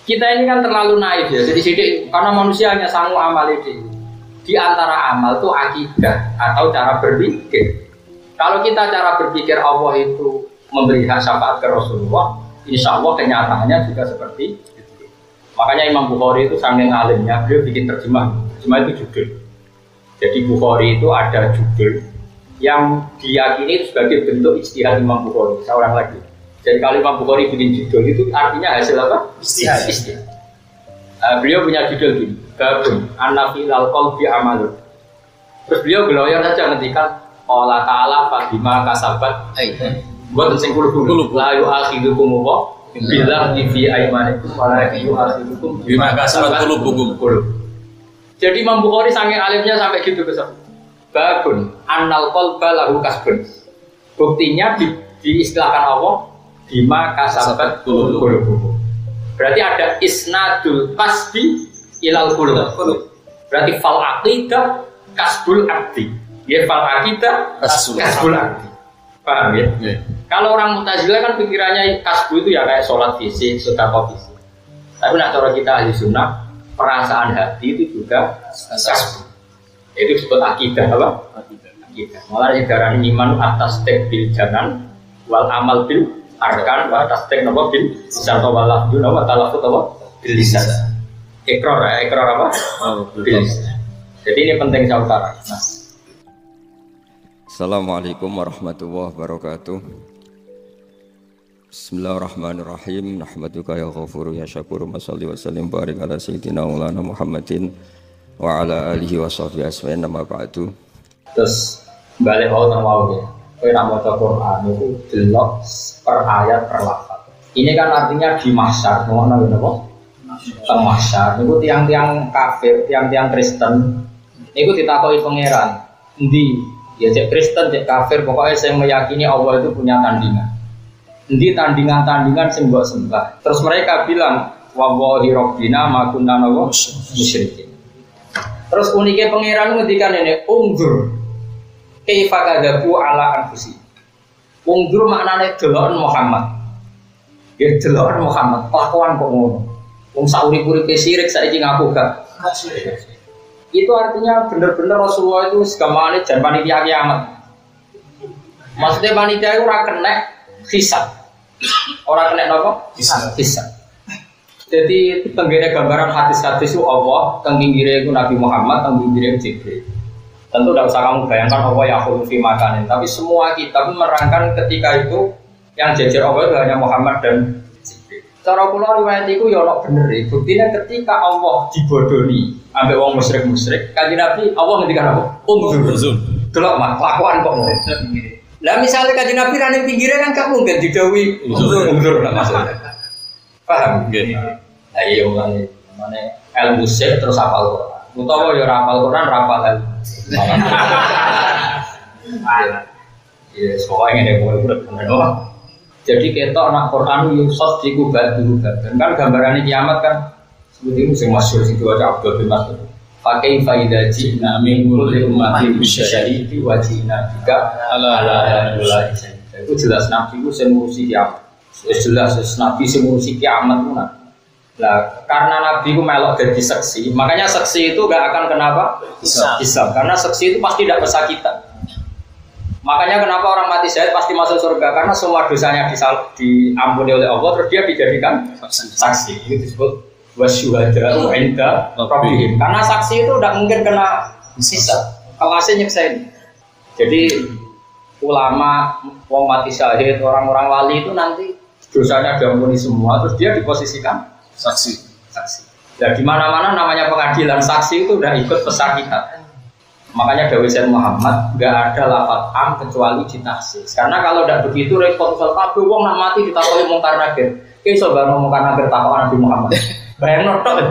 Kita ini kan terlalu naif ya. Jadi sidik karena manusia hanya sanggup amal itu. Di antara amal itu akidah atau cara berpikir. Kalau kita cara berpikir Allah itu memberi hak syafaat ke Rasulullah, insya Allah kenyataannya juga seperti itu. Makanya Imam Bukhari itu saking alimnya, beliau bikin terjemah itu judul. Jadi Bukhari itu ada judul yang diyakini sebagai bentuk ijtihad Imam Bukhari. Seorang lagi. Jadi kalau Imam Bukhari bikin judul itu artinya hasil apa? Ijtihad. Beliau punya judul gini, Babun An-Nafi Al-Qalbi Amalun. Terus beliau geloyor saja ngendikan Allah Ta'ala Fadima Kasabat buat sing kuluh-kuluh la yu'akhidukum wa billah fi aymanikum wa la yu'akhidukum bima kasabat qulubukum. Jadi Imam Bukhari saking alimnya sampai gitu kesebut. Babun annal qalba lahu kasbun. Buktinya diistilahkan Allah bima kasabat qulubukum. Berarti ada isnadul kasbi ilal qulub. Berarti fal aqidah kasbul abdi. Ya fal aqidah kasbul abdi. Paham ya? Yeah. Kalau orang Mu'tazilah kan pikirannya kasbu itu ya kayak sholat fisik, sedekah fisik. Tapi nak cara kita ahli sunnah, perasaan hati itu juga kasbu. Itu disebut akidah apa? Akidah. Malah darah iman atas tek bil janan, wal amal bil arkan, wal atas tek nopo bil lisan wal lafdu nopo talafut apa? Bil lisan. Ikrar apa? Bil lisan. Jadi ini penting saya utarakan. Nah. Assalamualaikum warahmatullahi wabarakatuh. Bismillahirrahmanirrahim. Nahmaduka ya ghafuru ya syakuru. Masalli wa sallim barik ala sayyidina maulana Muhammadin wa ala alihi wa sahbihi asma'in nama ba'du. Terus balik mau ya. Kowe nak maca Quran itu delok per ayat per lafaz. Ini kan artinya di mahsyar, ngono lho napa? Teng mahsyar niku tiang-tiang kafir, tiang-tiang Kristen niku ditakoki pangeran. Endi? Ya cek Kristen, cek kafir, pokoknya saya meyakini Allah itu punya tandingan. Endi tandingan-tandingan sing mbok sembah. Terus mereka bilang, wallahi rabbina ma kunna musyrikin. Terus uniknya pangeran ngendikan ini, ungdur kaifa kadzabu ala anfusi. Ungdur maknane deloken Muhammad. Ya deloken Muhammad, kelakuan kok ngono. Wong sauri-uripe sirik saiki ngaku gak. Itu artinya benar-benar Rasulullah itu segamane jan panitia kiamat. Maksudnya panitia itu ora kena hisab. Ora kena napa? Hisab. Jadi tenggene gambaran hadis-hadis itu Allah, teng pinggire itu Nabi Muhammad, teng pinggire Jibril. Tentu tidak usah kamu bayangkan Allah yaqulu fi makanin, tapi semua kitab menerangkan ketika itu yang jejer Allah itu hanya Muhammad dan Jibril. Cara kula riwayat iku ya ono bener. Buktinya ketika Allah dibodoni ambek wong musyrik-musyrik, kanjeng Nabi Allah ngendikan apa? Unzur. Delok mak kelakuan kok ngono. Lah misalnya kanjeng Nabi ra ning pinggire kan gak mungkin didhawuhi unzur lah maksudnya. Paham? Nggih. Lah iya mane ilmu sik terus hafal Quran. Utawa ya ora hafal Quran, ra hafal ilmu. Iya, soalnya ngene kok bener. Jadi ketok anak Quran yusad diku badu dan kan gambarannya kiamat kan seperti itu yang masyhur situ aja Abdul bin Mas'ud. Pakai faida jina min kulli ummatin bisyahidi wa jina juga ala itu jelas Nabi itu sing ngurusi kiamat. Jelas Nabi sing ngurusi kiamat mana. Lah karena Nabi itu melok jadi saksi, makanya saksi itu gak akan kenapa? Hisab. Karena saksi itu pasti tidak bersakitan. Makanya kenapa orang mati syahid pasti masuk surga, karena semua dosanya diampuni oleh Allah, terus dia dijadikan saksi. Itu disebut wasyuhada inda rabbihim. Karena saksi itu tidak mungkin kena hisab. Kelasnya nyeksain. Jadi ulama, wong mati syahid, orang-orang wali itu nanti dosanya diampuni semua, terus dia diposisikan saksi. Dan di mana-mana namanya pengadilan saksi itu udah ikut pesakitan. Makanya Dawei Sayyid Muhammad nggak ada lafaz am kecuali ditahsis. Karena kalau tidak begitu repot soal kabeh wong nak mati ditakoni mungkar nakir. Ki iso bar mungkar nakir takon Nabi Muhammad. Bayangno tok.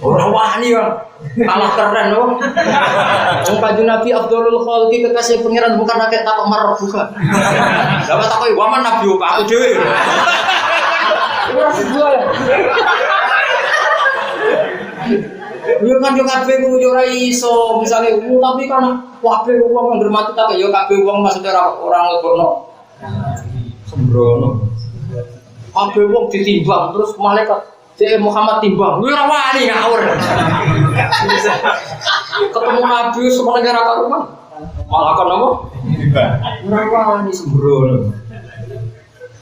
Ora wani ya. Kalah keren loh. Wong Kanjeng Nabi Abdul Khalqi kekasih pangeran mungkar nakir takon marah buka. Dapat takoki waman Nabi aku dhewe. Ora sebuah. Yo kan yo kabeh ku yo ora iso, misale tapi kan kabeh wong ngurmati tak yo kabeh wong maksudnya orang lebokno sembrono. Kabeh wong ditimbang terus malaikat Muhammad timbang. Lu ora wani ngawur. Ketemu Nabi semono ora karuan. Malah kon apa? Ora wani sembrono.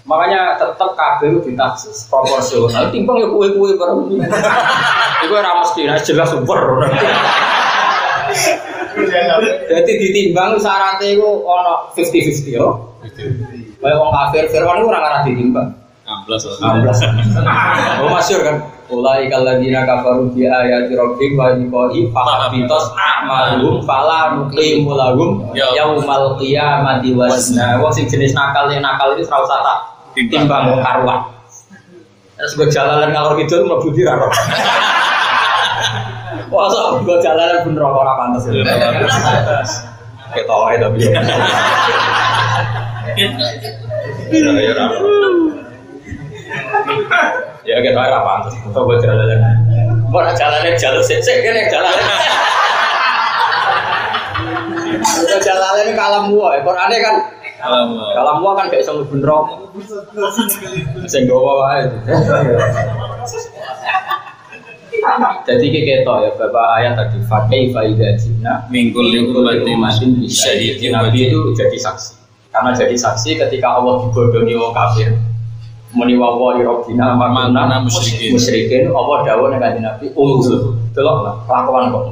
Makanya tetap kabeh ditaksis proporsional. Timbang ya kowe-kowe bareng. Iku ora mesti jelas super. Jadi ditimbang syaratnya itu ono 50-50 yo. Kayak wong kafir Fir'aun ora ngarah ditimbang. 16. Oh masyhur kan. Ulai kalladzina kafaru bi ayati rabbihim wa liqa'i fahabitas a'maluhum fala nuqimu lahum yaumal qiyamati wazna. Wong sing jenis nakal itu ora usah tak timbang wong karuan. Terus go jalalan ngalor kidul mlebu di ra. Wah, sok go jalanan bener ora pantes. Ketoke to piye. Ya kita ora pantes. Kok go jalanan. Kok ora jalane jalur sik-sik kene jalane. Go jalane kalam wae. Qur'ane kan kalam wae kan gak iso mlebu neraka. Sing gowo wae. Jadi ketok ya Bapak ayat tadi fakai faida jina mingkul masin syahid. Nabi itu jadi saksi. Karena jadi saksi ketika Allah dibodohi wong kafir. Muni wa rabbina mana musyrikin Allah dawuh nang kanjeng Nabi unggul. Delok kelakuan kok.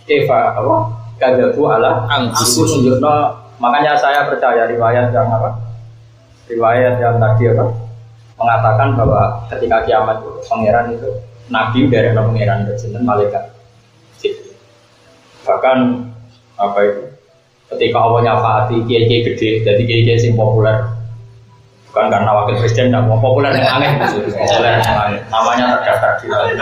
Eva apa? Kadatu ala aku tunjukno. Makanya saya percaya riwayat yang apa? Riwayat yang tadi apa? Mengatakan bahwa ketika kiamat pangeran itu Nabi dari pangeran berjenten malaikat. Bahkan apa itu? Ketika Allah nyafaati kiai-kiai gede, jadi kiai-kiai sing populer, bukan karena wakil presiden dan populer yang aneh, populer yang aneh. Namanya terdaftar di langit.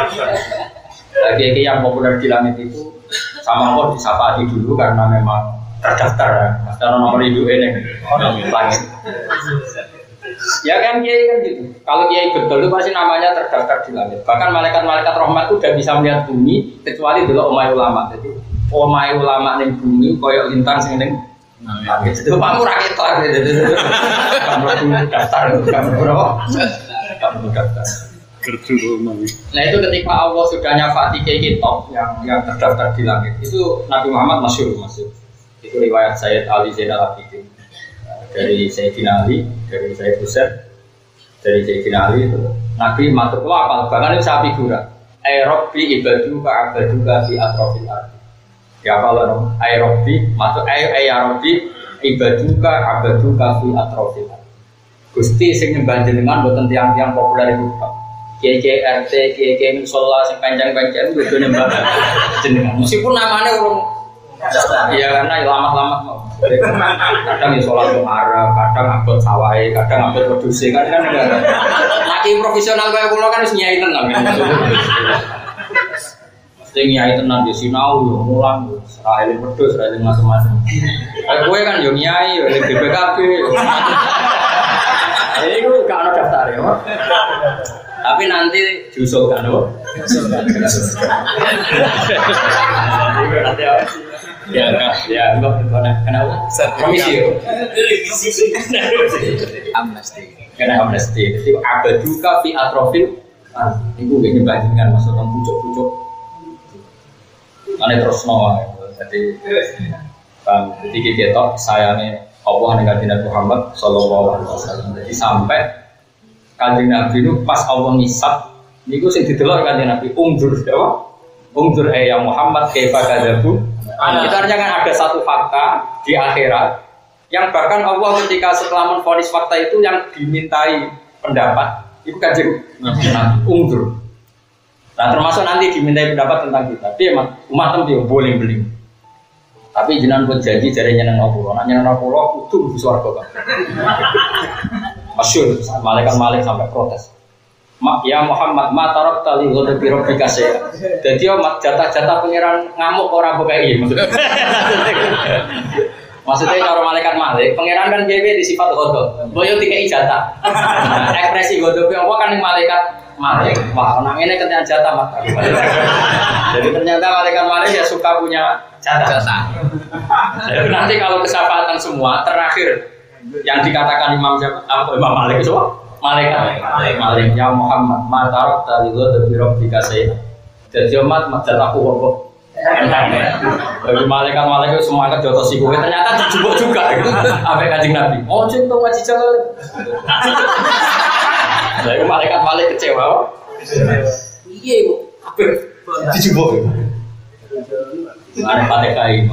Kiai-kiai yang populer di langit itu sama Allah disafaati dulu karena memang terdaftar ya. Karena nomor hidup ini langit. Ya kan kiai kan gitu. Kalau kiai betul itu pasti namanya terdaftar di langit. Bahkan malaikat-malaikat rahmat itu udah bisa melihat bumi kecuali dulu omai ulama. Jadi omai ulama ning bumi koyo lintang sing ning langit. Itu pamu ra ketok gitu. Kamu daftar kamu berapa? Kamu daftar. Nah itu ketika Allah sudah nyafaati kiai top yang terdaftar di langit. Itu Nabi Muhammad masyhur. Itu riwayat Sayyid Ali Zainal Abidin. Dari Sayyidina Ali, dari Sayyid Husain, dari Sayyidina Ali itu Nabi matur kula apal banget itu sapi gura. Ai rabbi ibaduka abaduka fi atrofil ardi. Ya kalau ai rabbi matur ai ya rabbi ibaduka abaduka fi atrofil ardi. Gusti sing nyembah jenengan mboten tiyang-tiyang populer itu Pak. Kiai RT, kiai musola sing panjang-panjang kudu nyembah jenengan. Meskipun namanya urung iya karena lama-lama mau. Kadang ya sholat Jumat, kadang ngabot sawai, kadang ngabot produksi kan enggak. Laki profesional kayak pulau kan harus nyai tenang kan. Sing nyai tenang di sinau yo mulang, seraile wedhus, seraile macam-macam. Kowe kan yo nyai, yo BPKB. Iku gak ono daftar ya. Tapi nanti diusulkan loh. Nanti apa? Ya, kenapa? Komisi ya. Amnesti. Karena amnesti. Jadi abaduka fi atrofil. Ibu gini bandingan maksudnya pucuk-pucuk. Ane terus nawa. Jadi kita sayangnya Allah dengan Nabi Muhammad Sallallahu Alaihi Wasallam. Jadi sampai Kanjeng Nabi itu pas Allah ngisap, niku sing didelok Kanjeng Nabi umdur dawa. Umdur ya Muhammad kaifa kadzabu. Itu artinya kan ada satu fakta di akhirat yang bahkan Allah ketika setelah menvonis fakta itu yang dimintai pendapat itu Kanjeng Nabi umdur. Nah termasuk nanti dimintai pendapat tentang kita. Dia umat itu boleh beli. Tapi jenengan pun janji jare nyeneng pulau. Nek nyeneng pulau kudu mlebu swarga, Pak. Masyhur malaikat sampai protes. Ya Muhammad, ma tarakta li ghadabi rabbika syai'a. Dadi jatah-jatah pangeran ngamuk ora mbok kei maksudnya. Maksudnya cara malaikat Malik, pangeran kan dhewe di sifat ghadab. Boyo dikei jatah. Ekspresi ghadab apa kan ning malaikat Malik. Wah, nang ngene ketian jatah, Mas. Jadi ternyata malaikat Malik ya suka punya jatah. Jadi nanti kalau kesyafaatan semua terakhir yang dikatakan Imam Malik itu Malaikat ya Muhammad, matarok taligo dari Rabbika saya. Jadi umat majat aku apa? Bagi malaikat semangat jotos iku ternyata dijubuk juga. Sampai Kanjeng Nabi. Oh, cinta ngaji jalan. Lah malaikat kecewa. Iya, Bu. Dijubuk. Ada patekai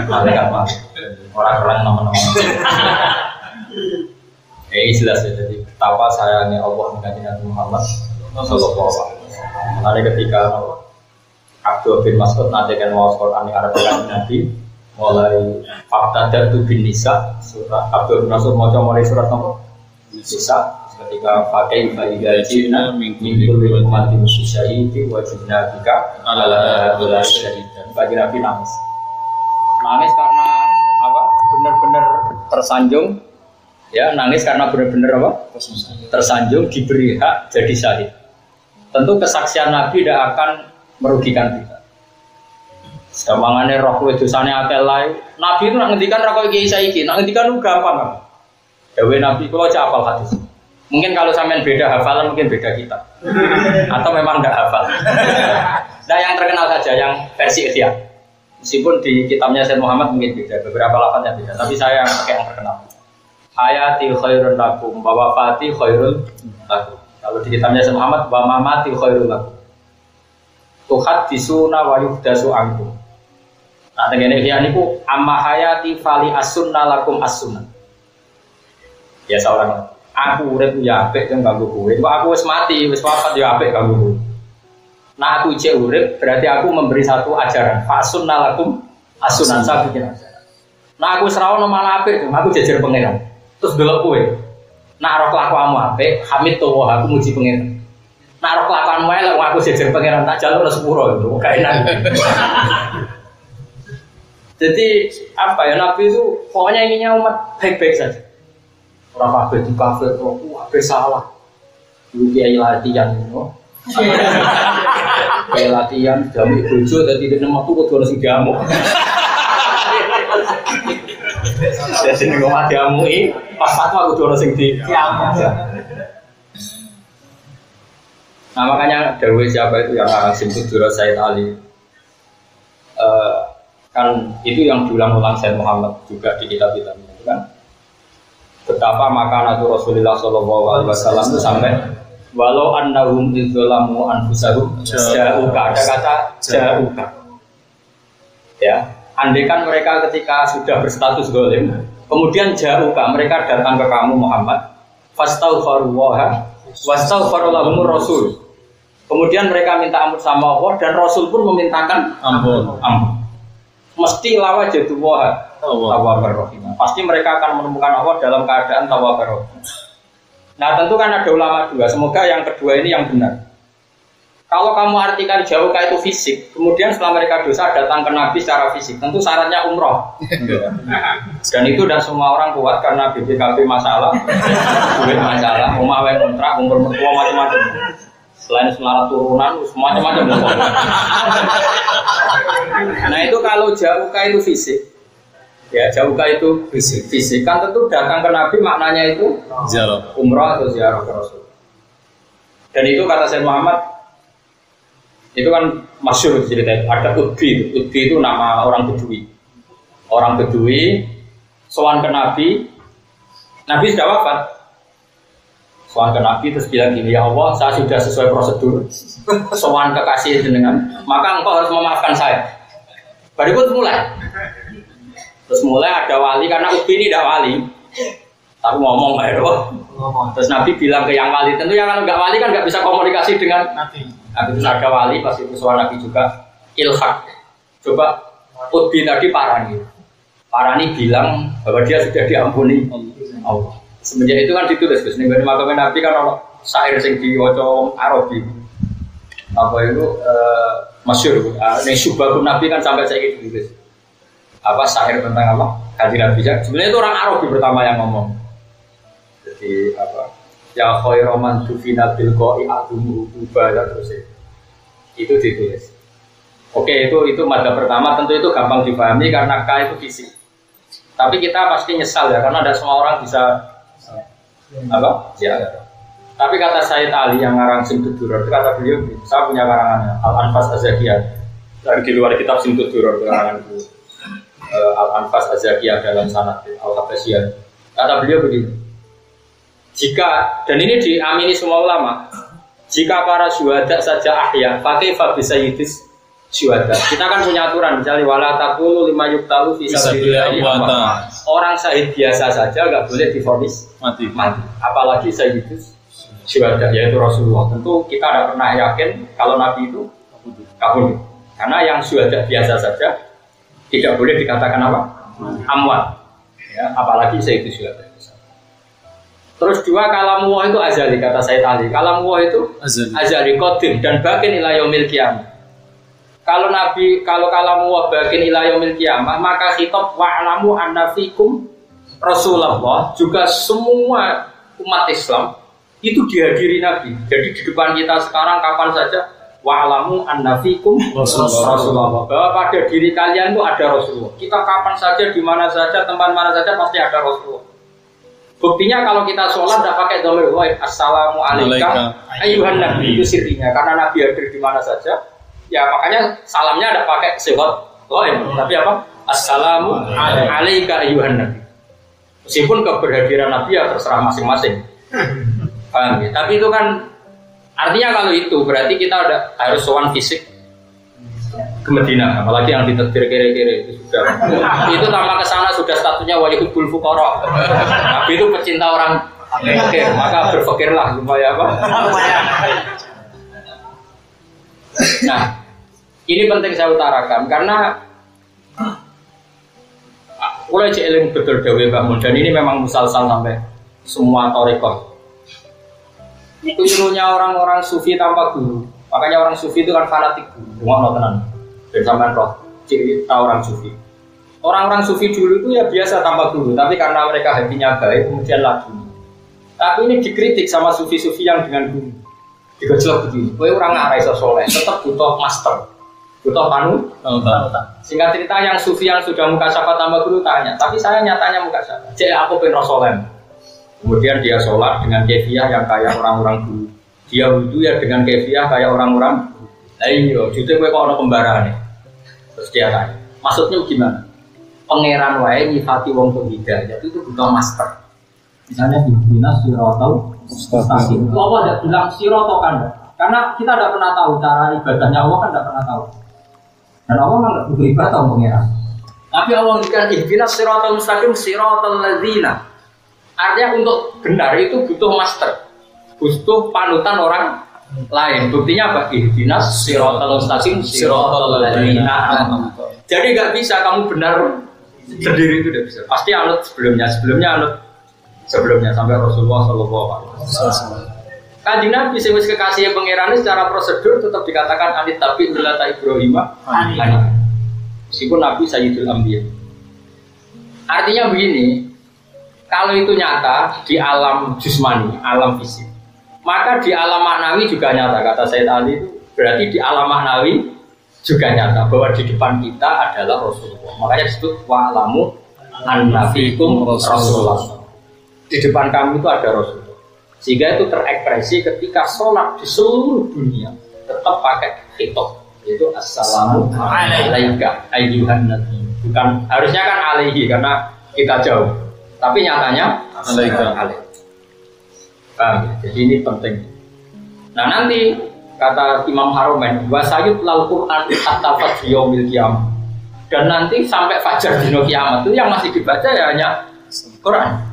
malaikat orang nama-nama. Jelas ya, jadi betapa sayangnya Allah dengan Nabi Muhammad Sallallahu Alaihi Wasallam. Ada ketika Abdul bin Mas'ud nanti kan mau Quran yang ada dengan Nabi, mulai fakta datu bin Nisa, surah Abdul bin Mas'ud mau mulai surat nomor Nisa, ketika pakai bayi Cina minggu umat manusia itu wajibnya jika ala syahid dan bagi Nabi nangis karena apa? Benar-benar tersanjung. Ya, nangis karena benar-benar apa? Tersanjung diberi hak jadi syahid. Tentu kesaksian Nabi tidak akan merugikan kita. Gampangane roh kowe dosane akeh lae. Nabi itu nak ngendikan ra koyo iki saiki, nak ngendikan lu gampang. Dawe Nabi kula aja hafal hadis. Mungkin kalau sampean beda hafalan mungkin beda kita. Atau memang enggak hafal. Nah, yang terkenal saja yang versi Ihya. Meskipun di kitabnya Sayyid Muhammad mungkin beda, beberapa lafaznya beda, tapi saya pakai yang terkenal. Hayati khairun lakum wa wafati khairun lakum. Kalau di kitabnya Sayyid Muhammad wa mamati khairun lakum. Tuhadisuna wa yuhdasu ankum. Nah, ngene iki niku amma hayati fali as-sunnah lakum as-sunnah. Ya seorang aku urip ya apik kang kanggo kowe. Kok aku wis mati, wis wafat ya apik kanggo kowe. Nah, aku cek urip berarti aku memberi satu ajaran. Fa sunnah lakum as-sunnah saya bikin ajaran. Nah, aku serawono malah apik, aku jejer pangeran. Terus delok kowe. Nak roh kelakuanmu apik, hamid to aku muji pangeran. Nak roh kelakuanmu elek aku jejer pangeran tak jalur sepuro itu, gak enak. Jadi apa ya, Nabi itu pokoknya inginnya umat baik-baik saja. Orang kafir di kafir, kafir salah. Dulu kiai latihan, kiai latihan jamu bojo dadi nama tuh kudu ono sing jamu. Jadi ning omah diamui, pas fatwa kudu ono sing dijamu. Nah, makanya dawuh siapa itu yang Hasim Tudura Said Ali. Kan itu yang diulang-ulang Sayyid Muhammad juga di kitab-kitab itu kan. Betapa makanatu Rasulullah sallallahu alaihi wasallam itu sampai walau annahum idzalamu anfusahum ja'uka, ada kata ja'uka. Ya, andaikan mereka ketika sudah berstatus zalim, kemudian ja'uka, mereka datang ke kamu Muhammad, fastaghfirullaha wastaghfara lahumur rasul. Kemudian mereka minta ampun sama Allah dan Rasul pun memintakan ampun. Mesti lawa jadullah tawwabur rahim. Pasti mereka akan menemukan Allah dalam keadaan tawwabur rahim. Nah, tentu kan ada ulama dua. Semoga yang kedua ini yang benar. Kalau kamu artikan jauh itu fisik, kemudian setelah mereka dosa datang ke Nabi secara fisik, tentu syaratnya umroh. Dan itu dan semua orang kuat karena BPKB masalah, duit masalah, rumah kontrak, umur mertua macam-macam. Selain selarat turunan, macam-macam. Nah, itu kalau jauh itu fisik. Ya, jauh itu fisik kan tentu datang ke Nabi maknanya itu ziarah umrah atau ziarah ke Rasul. Dan itu kata Sayyid Muhammad itu kan masyhur cerita. Ada Udbi itu nama orang Bedui sowan ke Nabi sudah wafat. Sowan ke Nabi terus bilang gini, ya Allah, saya sudah sesuai prosedur sowan kekasih jenengan, maka engkau harus memaafkan saya. Baru mulai. Terus mulai ada wali, karena Ubi ini tidak wali, tapi ngomong ya, terus Nabi bilang ke yang wali, tentu yang kalau nggak wali kan nggak bisa komunikasi dengan Nabi. Terus ada wali, pas itu suara Nabi juga ilhaq. Coba Ubi tadi Parani bilang bahwa dia sudah diampuni Allah. Semenjak itu kan ditulis, Gus. Nih makam Nabi kan orang syair sing diwaca Arabi. Apa itu masyhur. Nih subahun Nabi kan sampai saya gitu ditulis. Apa syair tentang apa? Kanjeng Nabi. Sebenarnya itu orang Arabi pertama yang ngomong. Jadi apa? Ya khairu man tufina bil qa'i adumu ubada terus itu ditulis. Oke, itu madzhab pertama, tentu itu gampang dipahami karena K itu fisik. Tapi kita pasti nyesal ya karena ada semua orang bisa apa? Ya. Tapi kata Sayyid Ali yang ngarang Simtud Duror, kata beliau, saya punya karangannya Al-Anfas Az-Zakiyah. Dan di luar kitab Simtud Duror karangan itu Al-Anfas Az-Zakiyah dalam sanad Al-Habasyiyah. Kata beliau begini. Jika, dan ini diamini semua ulama, jika para syuhada saja ahya, fakaifa bisayyidis syuhada. Kita kan punya aturan, misalnya wala taqulu lima yuqtalu fi sabilillah. Orang syahid biasa saja nggak boleh divonis mati. Apalagi sayyidis syuhada, yaitu Rasulullah. Tentu kita tidak pernah yakin kalau Nabi itu kabur. Karena yang syuhada biasa saja tidak boleh dikatakan apa? Amwat. Ya, apalagi sayyidis syuhada. Terus dua, kalamullah itu azali, kata Sayyid Ali. Kalamullah itu azali qadim dan bakin ila yaumil qiyamah. Kalau kalamullah bakin ila yaumil qiyamah, maka khitab wa'lamu anna fikum Rasulullah, juga semua umat Islam itu dihadiri Nabi. Jadi di depan kita sekarang kapan saja wa'lamu anna fikum Rasulullah, bahwa pada diri kalian itu ada Rasulullah. Kita kapan saja, di mana saja, tempat mana saja pasti ada Rasulullah. Buktinya kalau kita sholat tidak pakai dhamir ghaib, assalamualaikum ayyuhan nabi, itu sirinya, karena Nabi hadir di mana saja. Ya makanya salamnya tidak pakai sifat ghaib, tapi apa? Assalamualaikum ayyuhan nabi. Meskipun keberhadiran Nabi ya terserah masing-masing. Paham ya? Tapi itu kan artinya kalau itu berarti kita harus sowan fisik ke Madinah, apalagi yang ditetir kiri-kiri itu sudah. Itu tanpa kesana sudah statusnya waliyul fuqara. Tapi itu pecinta orang fakir, maka berfikirlah supaya apa? Nah, ini penting saya utarakan karena mulai eling betul dawe Mbah Mun, dan ini memang musalsal sampai semua thariqah. Kelirunya orang-orang sufi tanpa guru. Makanya orang sufi itu kan fanatik guru, ngono tenan. Dan sampean roh cerita orang sufi. Orang-orang sufi dulu itu ya biasa tanpa guru, tapi karena mereka hatinya baik kemudian lagi. Tapi ini dikritik sama sufi-sufi yang dengan guru. Digojlok begini, kowe orang nggak iso soleh, tetap butuh master, butuh panutan. Singkat cerita yang sufi yang sudah mukasyafah tanpa guru tanya, tapi saya nyatanya mukasyafah. Cek aku pengen soleh. Kemudian dia sholat dengan kefiah yang kayak orang-orang dulu. Dia wudu ya dengan kefiah kayak orang-orang. Ayo, jadi gue kok ada pembaraan nih. Terus dia tanya, maksudnya gimana? Pangeran wae nyifati wong hidayah itu butuh master. Misalnya di dinas sirotau mustaqim. Allah tidak bilang sirotau kan? Karena kita tidak pernah tahu cara ibadahnya Allah kan tidak pernah tahu. Dan Allah nggak butuh ibadah pangeran. Tapi Allah berikan ihdinas sirotau mustaqim sirotau ladzina. Artinya untuk benar itu butuh master, butuh panutan orang lain. Buktinya apa? Ihdinas siratal mustaqim siratal ladzina. Jadi nggak bisa kamu benar sendiri, itu tidak bisa. Pasti anut sebelumnya sampai Rasulullah Shallallahu Alaihi Wasallam. Kanjeng Nabi sewis kekasih pangeran secara prosedur tetap dikatakan anit tapi ulata Ibrahim. Meskipun Nabi Sayyidul Anbiya. Artinya begini, kalau itu nyata di alam jusmani, alam fisik, maka di alam maknawi juga nyata. Kata Sayyid Ali itu berarti di alam maknawi juga nyata bahwa di depan kita adalah Rasulullah. Makanya disebut wa'lamu anna fikum Rasulullah. Di depan kami itu ada Rasulullah. Sehingga itu terekspresi ketika sholat di seluruh dunia tetap pakai khitab, yaitu assalamu alaika ayyuhan nabi. Bukan, harusnya kan alaihi karena kita jauh. Tapi nyatanya alaika. Paham ya? Jadi ini penting. Nah nanti kata Imam Haromen, wasayut lal Quran hatta fajr yaumil qiyamah. Dan nanti sampai fajar dino kiamat itu yang masih dibaca ya hanya Quran.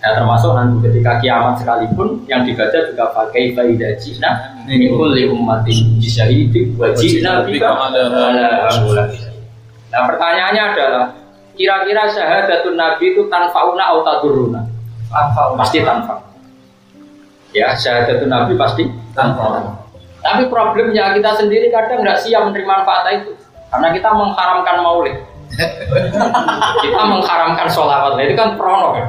Ya termasuk nanti ketika kiamat sekalipun yang dibaca juga pakai faidah jina min kulli ummatin bisyahidin wa jina bika ala. Nah pertanyaannya adalah, kira-kira syahadatun Nabi itu tanfauna atau taduruna? Pasti tanfa. Ya, syahadatun Nabi pasti tanfa. Tapi problemnya kita sendiri kadang nggak siap menerima manfaat itu, karena kita mengharamkan maulid, kita mengharamkan sholawat. Itu kan prono kan.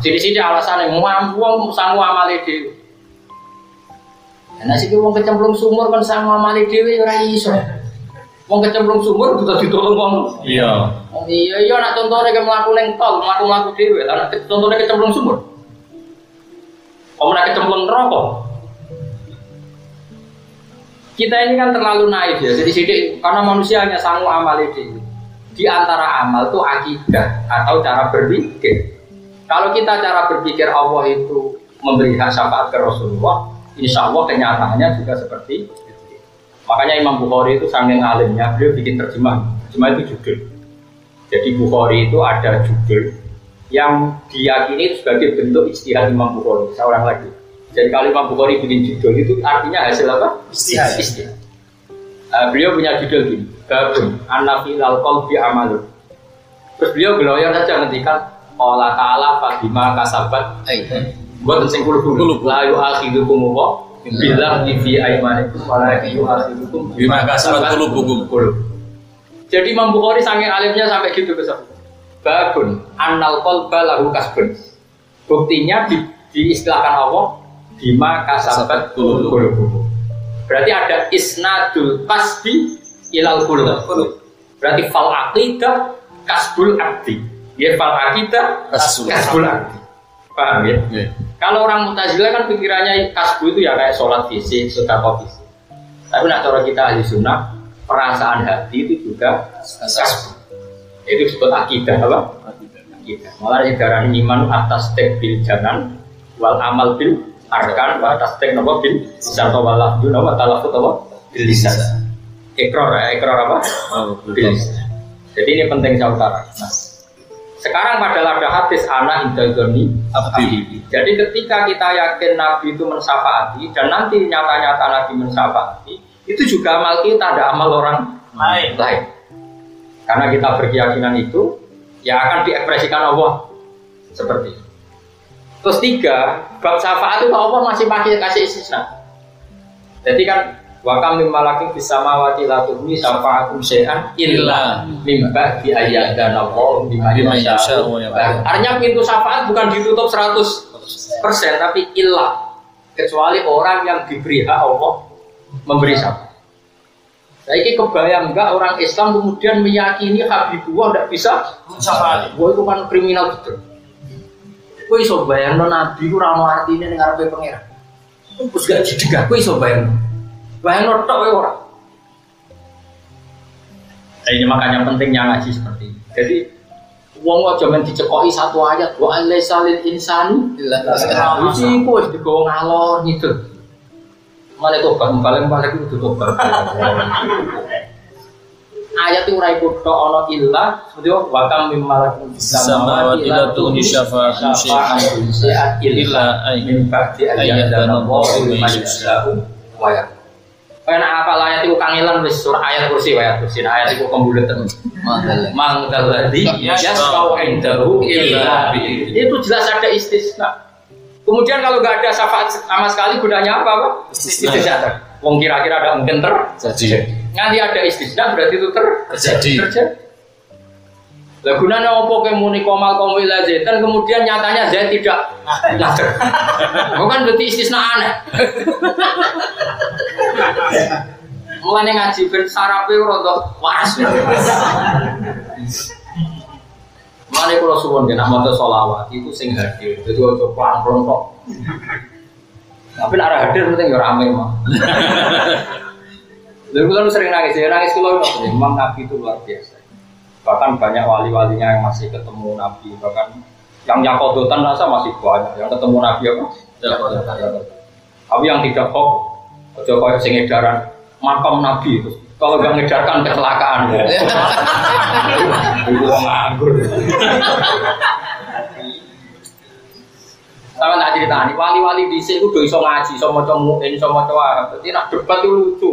Sini-sini alasannya muampuang sangu amali dewi. Nah sih wong kecemplung sumur kan sangu amali dewi ora iso. Wong kecemplung sumur butuh ditolong wong. Iya. Iya nak contohnya ke mlaku ning tol, mlaku dhewe, lah contohnya kecemplung sumur. Kamu nak kecemplung rokok. Kita ini kan terlalu naif ya. Jadi sidik karena manusia hanya sanggup amal itu. Di antara amal itu akidah atau cara berpikir. Kalau kita cara berpikir Allah itu memberi hak syafaat ke Rasulullah, insya Allah kenyataannya juga seperti itu. Makanya Imam Bukhari itu saking alimnya, beliau bikin terjemah. Terjemah itu judul. Jadi Bukhari itu ada judul yang diyakini sebagai bentuk ijtihad Imam Bukhari. Seorang lagi. Jadi kalau Imam Bukhari bikin judul itu artinya hasil apa? Ijtihad. Beliau punya judul gini, Babun An-Nafil Al-Qalbi Amalun. Terus beliau geloyor saja ngendikan Allah Ta'ala Fadima Kasabat buat sing kulu-kulu la yu'akhidukum wa billah fi aymanikum wa la yu'akhidukum bima kasabat qulubukum. Jadi Imam Bukhari saking alimnya sampai gitu besok. Babun annal qalba lahu kasbun. Buktinya diistilahkan Allah bima kasabat qulubukum. Berarti ada isnadul kasbi ilal qulub. Berarti fal aqidah kasbul abdi. Ya fal aqidah kasbul abdi. Paham ya? Yeah. Kalau orang Mu'tazilah kan pikirannya kasbu itu ya kayak sholat fisik, sedekah fisik. Tapi nak cara kita ahli sunnah, perasaan hati itu juga kasbu. Itu disebut akidah apa? Akidah. Malah ibarat iman atas tek bil janan wal amal bil arkan wa atas tek napa bil lisan wa lafdu wa talafut apa? Bil lisan. Ikrar apa? Bil lisan. Jadi ini penting saya utarakan. Nah, sekarang padahal ada hadis anak indagoni abdi. Jadi ketika kita yakin Nabi itu mensyafaati dan nanti nyata-nyata Nabi mensyafaati, itu juga amal kita, ada amal orang lain. Karena kita berkeyakinan itu, ya akan diekspresikan Allah seperti itu. Terus 3, bab syafaat itu Allah masih pakai kasih istisna. Jadi kan wa kam mim malakin fis samawati la tughni syafa'atum syai'an illa mim ba'di ayyadana Allah bima yasha'u. Artinya pintu syafaat bukan ditutup 100%, tapi illa, kecuali orang yang diberi hak Allah memberi syafaat. Nah, ini kebayang enggak orang Islam kemudian meyakini Habibullah tidak bisa syafaat. Wah, itu kan kriminal betul. Kowe iso bayangno Nabi ku ora ono artine ning ngarepe pangeran. Terus gak didegah, kowe iso bayangno. Bayang tok wae ora. Ini makanya pentingnya ngaji seperti ini. Jadi wong aja men dicekoki satu ayat wa alaisalil insani illa tasawwur. Iki wis digowo ngalor ngidul. Malah tobat paling kudu tobat. Ayat itu ora ikut tok ana illa seperti wa kam mim malakum samawati la tughni syafa'atum syai'an illa min ba'di ayyadana Allahu liman yasha'u wa yarda. Karena apa ayat itu kangelan wis surah ayat kursi ayat kursi ayat itu kembuletan mangdalladzi yasfa'u indahu illa bi. Itu jelas ada istisna. Kemudian kalau enggak ada syafaat sama sekali gunanya apa? Istisna. Wong kira-kira ada mungkin terjadi. Nanti ada istisna berarti itu terjadi. Lah gunanya apa ke muni komal komila zaitan kemudian nyatanya Zaid tidak ngajar. Bukan berarti istisna aneh. Mulane ngaji ben sarape ora waras. Mulane kula suwun yen maca selawat itu sing hadir. Dadi ojo pelan-pelan kok. Tapi nek ora hadir penting yo rame mah. Lha kula sering nangis kula memang Nabi itu luar biasa. Bahkan banyak wali-walinya yang masih ketemu Nabi, bahkan yang yakodotan rasa masih banyak yang ketemu Nabi apa? Tapi yang tidak kok, aja kayak sing edaran makam Nabi itu. Kalau nggak ngedarkan kecelakaan, itu nganggur. Sama tak cerita nih, wali-wali di sini udah iso ngaji, iso maca mu'in, iso maca Arab. Jadi nak debat itu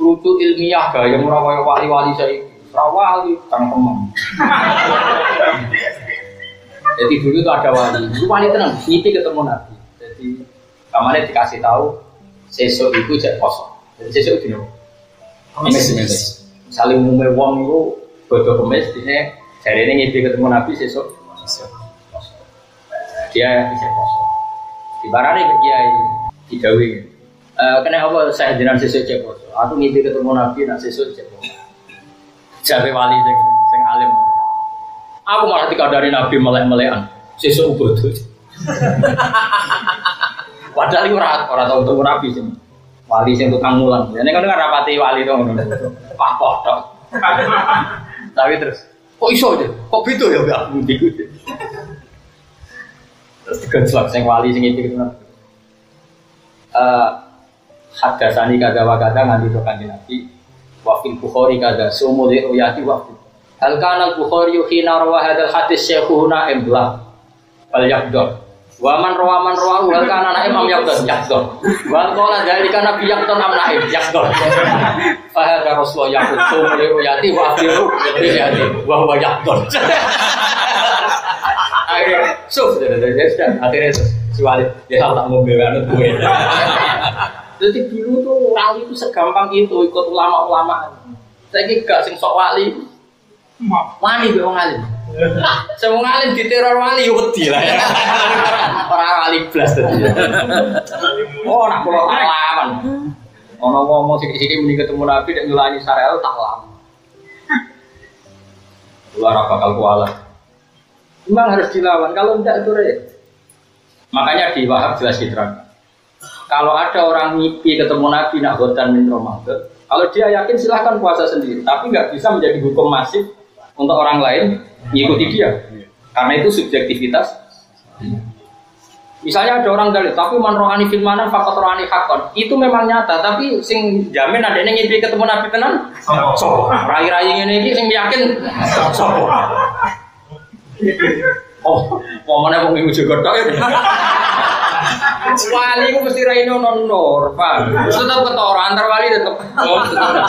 lucu ilmiah gaya murah kayak wali-wali saya. Wali tangkeman. Jadi dulu itu ada wali, itu wali tenang, ngipi ketemu Nabi. Jadi kamarnya dikasih tahu, sesuk itu jek kosong. Jadi sesuk itu kemis. Saling umumnya wong itu bodoh kemis, ini hari ini ngipi ketemu Nabi sesuk kosong. Dia jek kosong. Di barane ke kiai digawe. Kena apa saya jenengan sesuk jek kosong. Aku ngipi ketemu Nabi nak sesuk jek kosong. Jabe wali sing alim. Aku malah dikandani Nabi melek-melekan. Sesuk bodoh. Padahal itu orang tahu untuk Nabi sih. Wali sing tukang mulang. Ini kan rapati wali dong. Wah podo. Tapi terus, kok iso aja? Kok gitu ya Mbak? Terus digejlok sing wali sing iki gitu. Hadasani kada wa kada nganti to Kanjeng Nabi. Wa fil Bukhari kada sumul uyati wa hal kana al-Bukhari hina rawa hadzal hadis syekhuna ibla fal yaqdar wa man rawa hal kana imam yaqdar wa qala dzalika nabi yaqdar am naib yaqdar fa hadza rasul yaqut sumul uyati wa afiru uyati wa huwa yaqdar akhirnya akhirnya si Walid dia tak mau belanut gue. Jadi dulu tuh wali itu segampang itu ikut ulama-ulama. Saya gak sing sok wali. Wali be wong alim. Semua alim diteror wali yo wedi lah ya. Ora wali blas tadi. Oh nak kula alaman. Ono ngomong sithik-sithik muni ketemu Nabi nek nyulani Sarel tak lama. Kula ora bakal kualat. Memang harus dilawan kalau tidak itu ya. Makanya di Wahab jelas diterang. Kalau ada orang mimpi ketemu Nabi nak khotan min Ramadan, kalau dia yakin silahkan puasa sendiri, tapi nggak bisa menjadi hukum masif untuk orang lain mengikuti dia, karena itu subjektivitas. Misalnya ada orang dalil, tapi man rohani fil manan faqat rohani hakon, itu memang nyata, tapi sing jamin ada yang mimpi ketemu Nabi tenan, so, rai-rai ini sing yakin, so. Oh, mau mana mau minggu juga tak ya? Wali itu mesti raine ono nur, Pak. Tetap ketara antar wali tetap ketara.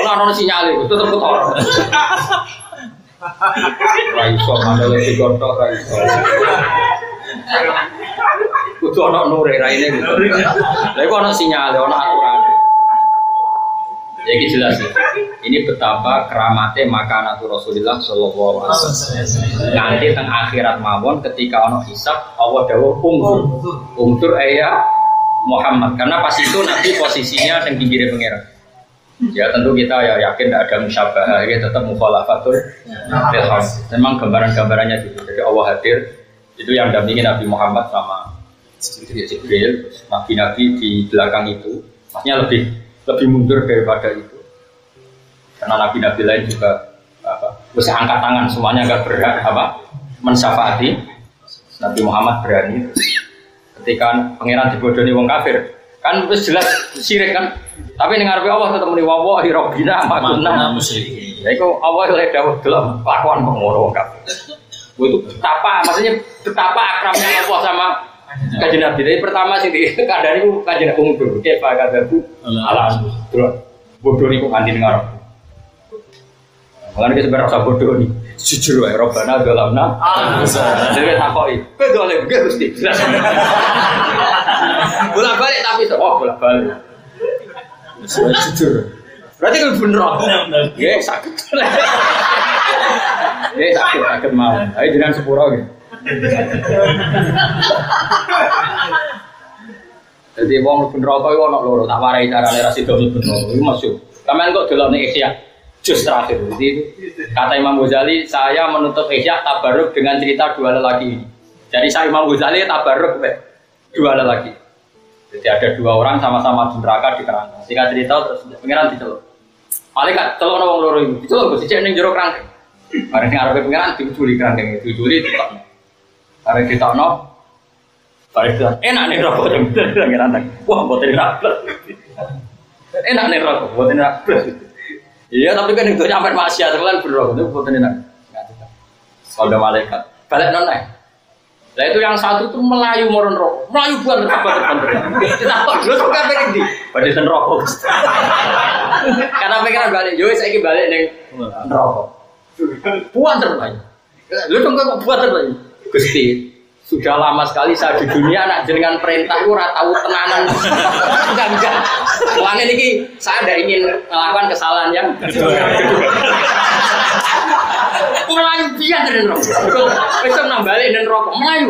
Ora ono sinyal itu, tetap ketara. Ra iso mandele digotok ra iso. Kudu ono nur raine gitu. Lha iku ono sinyal, ono aturan. Jadi jelas ya. Ini betapa keramatnya makanatu Rasulullah sallallahu alaihi wasallam. Nanti teng akhirat mawon ketika ono hisab Allah dawuh ungdur ayah Muhammad karena pas itu nanti posisinya yang pinggirnya pangeran. Ya tentu kita ya yakin tidak ada musyabahah, ya tetap mukhalafatul bil haq. Memang gambaran-gambarannya gitu. Jadi Allah hadir itu yang dampingi Nabi Muhammad sama Jibril, nabi-nabi di belakang itu. Maksudnya lebih mundur daripada itu. Karena nabi-nabi lain juga bisa angkat tangan semuanya agak berhak mensyafaati. Nabi Muhammad berani. Ketika pangeran dibodohi wong kafir, kan wis jelas syirik kan. Tapi ning ngarepe Allah tetep muni wallahi rabbina ma kunna musyrikin. Ya iku Allah lek dawuh delok kelakuan pengono wong kafir. Itu betapa akrabnya Allah sama Kanjeng Nabi. Jadi pertama sing dikandani ku Kanjeng Nabi mundur. Ke fagadabu ala terus bodoh niku kanthi ngarep. Mulane kita berasa bodoh nih. Jujur wae Rabbana dalamna. Dhewe takoki. Kowe dolem nggih Gusti. Bolak-balik tapi bolak-balik. Jujur. Berarti kan bener. Nggih sakit. Nggih sakit mau. Ayo jenengan sepuro nggih. Jadi wong bener kok ono loro tak warai carane ra sida bener. Iku maksud. Sampeyan kok delok nek Ihya juz terakhir. Jadi kata Imam Ghazali, saya menutup Ihya tabarruk dengan cerita dua lelaki ini. Jadi saya Imam Ghazali tabarruk dua lelaki. Jadi ada dua orang sama-sama di neraka di kerangkeng. Singkat cerita terus pengiran diceluk. Malaikat celuk wong loro iki. Diceluk Gusti cek ning jero kerangkeng. Bareng sing arepe pengiran diculi kerangkeng itu. Diculi ditokno. Bareng ditokno bareng enak nih rokok bener pengiran. Wah, mboten rapet. Enak nih rokok, mboten rapet. Iya, tapi kan itu nyampe maksiat kan berdoa itu mboten enak. Kalau malaikat balik nonai. Nah itu yang satu tuh melayu moron rokok, melayu bukan terbang. Kita kok dulu tuh kan pengen di, pada sen rokok. Karena pengen balik, yo saya balik neng rokok. Buan terbang. Lu dong kok buan terbang. Gusti, sudah lama sekali saya di dunia nak jenengan perintah lu ora tahu tenanan. Enggak. Soalnya ini saya tidak ingin melakukan kesalahan yang Melayu biar dari rokok. Besok nambali dan rokok Melayu.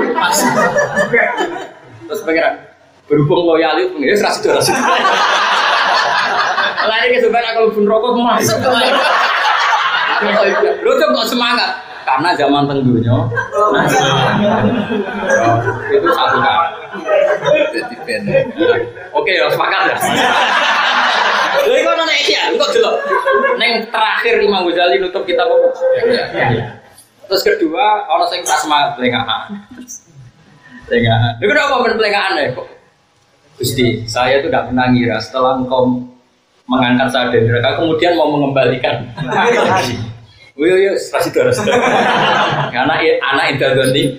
Terus pengiran berhubung loyal itu ya serasi. Lari ke sebenarnya kalau pun rokok masuk. Lu coba semangat. karena zaman tentunya itu satu kali. Oke, ya sepakat ya. Lha kok ana iki ya, kok delok. Ning terakhir Imam Ghazali nutup kitab apa? Terus kedua, ana sing pas semangat plengaan. Plengaan. Lha kenapa men plengaan ya kok? Gusti, saya itu tidak pernah ngira setelah engkau mengangkat saya dari neraka, kemudian mau mengembalikan. Wih, kasih terus. Karena anak interdoni,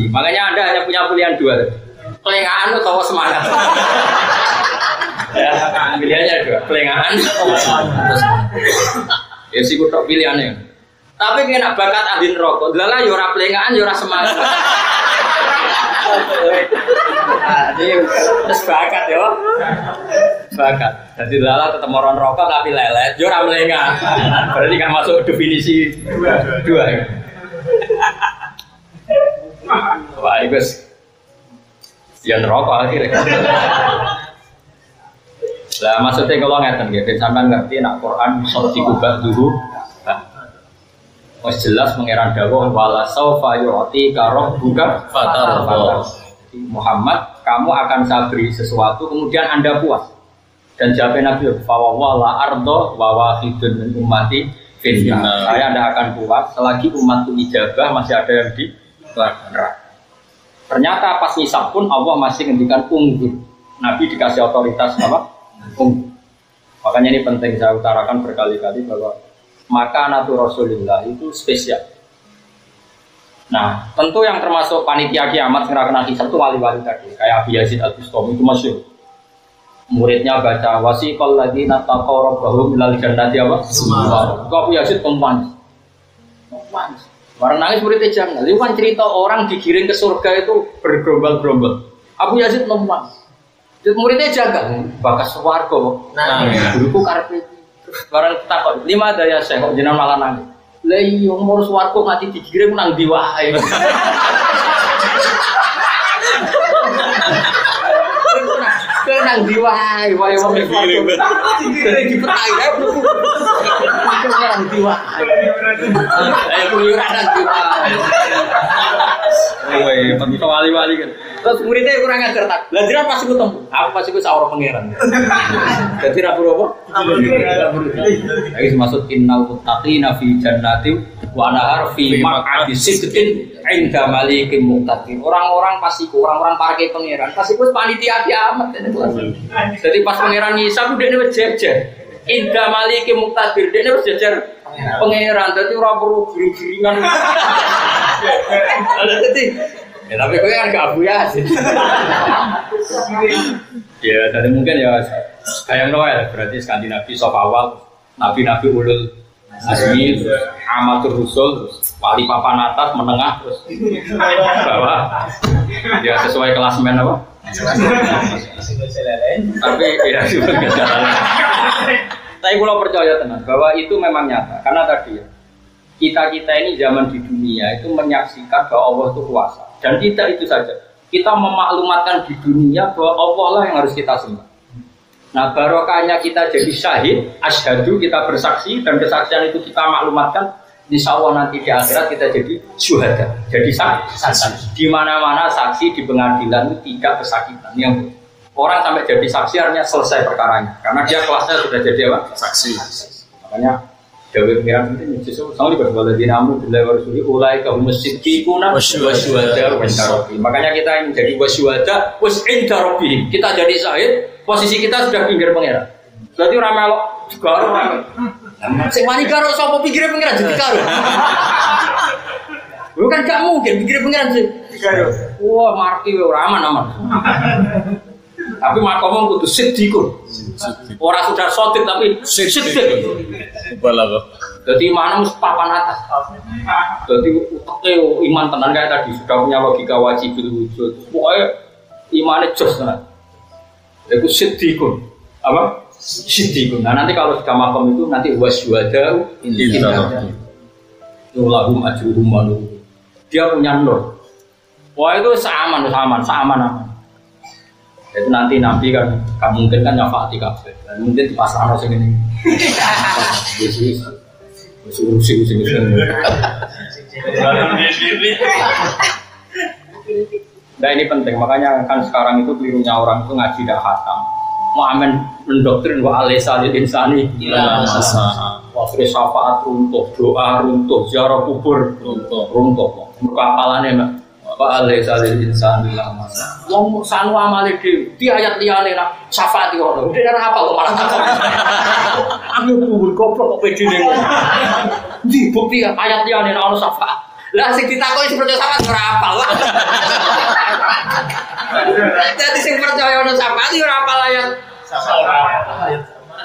makanya Anda hanya punya pilihan dua. Pelengahan atau semangat. Ya, pilihannya dua. Pelengahan atau semangat. Ya sih kudu pilihannya. Tapi kena bakat ahli neraka. Lha yo ora pelengahan yo ora semangat. Terus bakat ya, bakat. Jadi lala tetap orang rokok tapi lelet, juara melengah. Berarti kan masuk definisi dua ya. Wah, guys, yang rokok akhirnya. Lah maksudnya kalau ngeten gitu, sampai ngerti nak Quran sok dikubah dulu. Mas jelas mengeran dawuh wala saufa yu'ti karoh buka fatar. Muhammad, kamu akan saya beri sesuatu kemudian Anda puas. Dan jawabnya Nabi, fa wala ardo wa wahidun min ummati finna. Saya tidak akan puas selagi umatku ijabah masih ada yang di neraka. Ternyata pas ngisab pun Allah masih ngendikan unggul. Nabi dikasih otoritas apa? Unggul. Makanya ini penting saya utarakan berkali-kali bahwa maka natu Rasulullah itu spesial. Nah, tentu yang termasuk panitia kiamat segera kena hisab itu wali-wali tadi, kayak Abi Yazid Al-Bustami itu masyhur. Muridnya baca wasiqal ladzina taqaw rabbahum ilal jannati apa? Semua. Abu Yazid pempan. Barang nangis muridnya jangan. Liwan cerita orang digiring ke surga itu bergerombol-gerombol. Abu Yazid pempan. Muridnya jaga, bakas swarga. Nah, guruku karepe barang takut, 5 daya saya kok jenengan malah nangis. Lah iya umur swarga mati dikirim nang ndi wae. Nang ndi wae, wae wong swarga. Dadi dipetai ae. Nang ndi wae. Ayo kuyuran nang ndi wae. Woi, penting wali-wali kan. Terus muridnya kurang ajar tak. Lah jenengan pasti ketemu. Aku pasti ku sawur pangeran. Dadi ra apa? Iki maksud innal muttaqina fi jannati wa nahar fi maq'adi sidqin 'inda malikin muqtadir. Orang-orang pasti orang-orang parke pangeran. Pasti ku panitia kiamat. Jadi pas pangeran ngisab dekne wis jejer. 'Inda malikin muqtadir dekne wis jejer pangeran. Dadi ora perlu giring-giringan. Jadi ya, tapi kau kan gak Abu Yazid. Ya, jadi mungkin ya kayak Noel, berarti Skandinavi sop awal, nabi-nabi ulul azmi, amatur rusul, wali papan atas, menengah, terus bawah. Ya sesuai kelas men apa? Tapi ya juga nggak jalan. Tapi kalau percaya tenang bahwa itu memang nyata, karena tadi ya kita ini zaman di dunia itu menyaksikan bahwa Allah itu kuasa. Dan kita itu saja, kita memaklumatkan di dunia bahwa Allah lah yang harus kita sembah. Nah barokahnya kita jadi syahid, asyhadu, kita bersaksi, dan kesaksian itu kita maklumatkan. Insya Allah nanti di akhirat kita jadi syuhada, jadi saksi. Di mana-mana saksi di pengadilan itu tidak kesakitan. Yang orang sampai jadi saksi artinya selesai perkaranya, karena dia kelasnya sudah jadi apa? Saksi. Makanya Dewi pengiran itu justru sama juga kalau di namun bila warusuli ulai kaum musyriquna wasyuhada wasyarabi. Makanya kita ingin jadi wasyuhada wasyindarobi. Kita jadi syahid, posisi kita sudah pinggir pengiran. Berarti orang melok juga orang. Sing wani karo sapa pinggir pengiran jadi karo. Bukan gak mungkin pinggir pengiran sih. Wah marki ora aman. Tapi makomong kudu siddiqun. Orang sudah sotit tapi siddiq. Balaghah. Jadi mana mesti papan atas. Jadi uteknya iman tenan kayak tadi sudah punya logika wajibul wujud. Pokoknya imannya jos tenan. Itu siddiqun. Apa? Siddiqun. Nah nanti kalau sudah makom itu nanti wasyuhada indah. Lahum ajruhum wa nur. Dia punya nur. Wah itu seaman. Itu nanti Nabi kan gak mungkin kan nyafaati kabeh. Mungkin di pasar sing ngene. Wis urusi. Nah ini penting, makanya kan sekarang itu kelirunya orang itu ngaji dah khatam. Mu'amen mendoktrin wa alaysa lil insani wa syafaat runtuh, doa runtuh, ziarah kubur runtuh. Kapalane Mbak. Wa alaysa lil insani wong sanu amale dhewe di ayat liyane nak syafaat yo. Dene ora hafal kok malah takon. Aku kubur goblok kok pedine ngono. Di bukti ayat liyane ana syafaat. Lah sing ditakoki seperti syafaat ora hafal. Jadi sing percaya ono syafaat yo ora hafal ayat.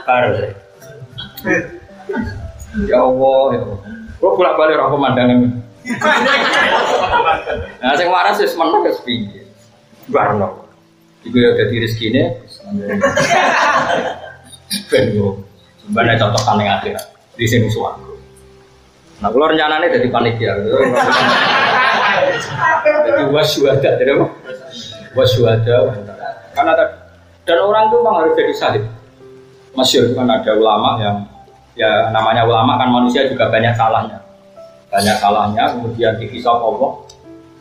Baru. Ya Allah, ya Allah. Kok bolak-balik ora pemandangan. Nah, sing waras wis meneng wis piye. Barno. Iku ya dadi rezekine. Ben yo. Sebenarnya contoh paling akhir di sini suara. Nah, kalau rencananya jadi panitia. Jadi wasyuhada, jadi apa? Wasyuhada. Karena dan orang itu memang harus jadi syahid. Masyhur kan ada ulama yang ya namanya ulama kan manusia juga banyak salahnya. Banyak salahnya, kemudian dihisab Allah.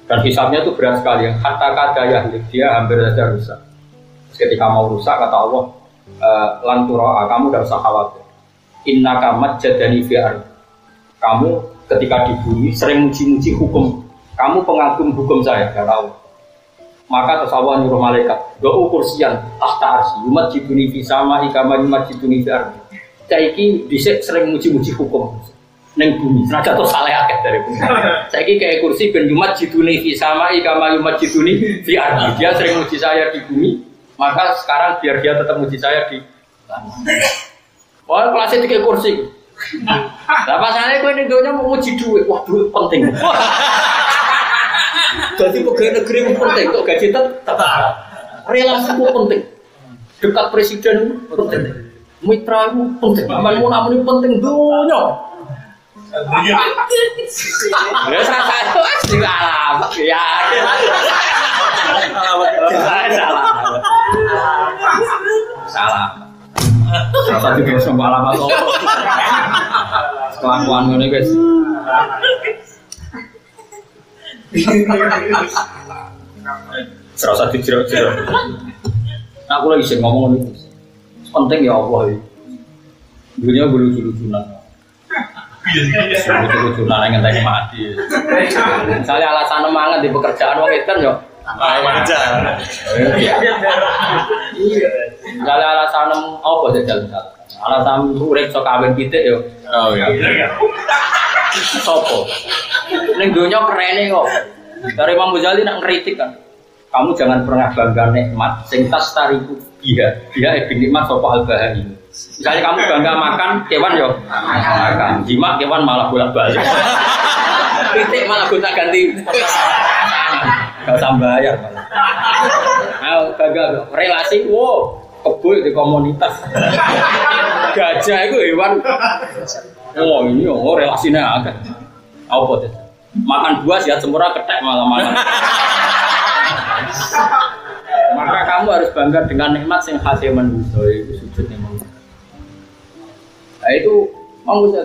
Dan hisabnya itu berat sekali. Hatta kata yahlik, dia hampir saja rusak. Ketika mau rusak, kata Allah, lanturo'a, kamu tidak usah khawatir. Innaka majjadani fi'ar. Kamu ketika di bumi sering muji-muji hukum. Kamu pengagum hukum saya, kata Allah. Maka terus Allah nyuruh malaikat, do'u kursiyan tahta arsi, yumajjiduni fi sama'i kama yumajjiduni fi'ar. Saiki dhisik sering muji-muji hukum. Neng bumi, senajan terus salah akeh dari bumi. Saiki kayak kursi ben yumajjiduni fi sama'i kama yumajjiduni fi'ar. Dia sering muji saya di bumi, maka sekarang biar dia tetap muji saya di wah kelasnya tiga kursi. Lah pasane kowe ning donya mau muji dhuwit. Wah, dhuwit penting. Jadi pegawai negeri penting, kok gaji tetap. Relasi itu penting. Dekat presiden itu penting. Mitra itu penting. Amanmu namun itu penting donya. Ya saya asli alamat ya. Salah. Salah juga semua alamat lo. Kelakuan ini guys. Serasa dijerok-jerok. Aku lagi sih ngomong ini. Penting ya Allah. Dunia lucu-lucunan. Lucu-lucunan yang ngenteni mati. Misalnya alasan mangan di pekerjaan wong edan yo. Wajar. Iya. Misalnya alasan apa jajal misal. Alasan urip sok kawin pitik yo. Oh iya. Sopo. Ning donya kerene kok. Dari Imam Ghazali nak ngritik kan. Kamu jangan pernah bangga nikmat sing tastariku dia. Dia nikmat sopo al-bahari. Misalnya kamu bangga makan kewan yo. Makan. Jima kewan malah bolak-balik. Pitik malah gonta-ganti. Gak usah bayar malah. Nah, bangga relasi wow, kebo di komunitas. Gajah itu hewan. Oh ini oh relasinya agak. Apa tuh? Makan buah sehat semurah ketek malam-malam. Maka kamu harus bangga dengan nikmat yang hasil manusia itu sujud memang. Nah itu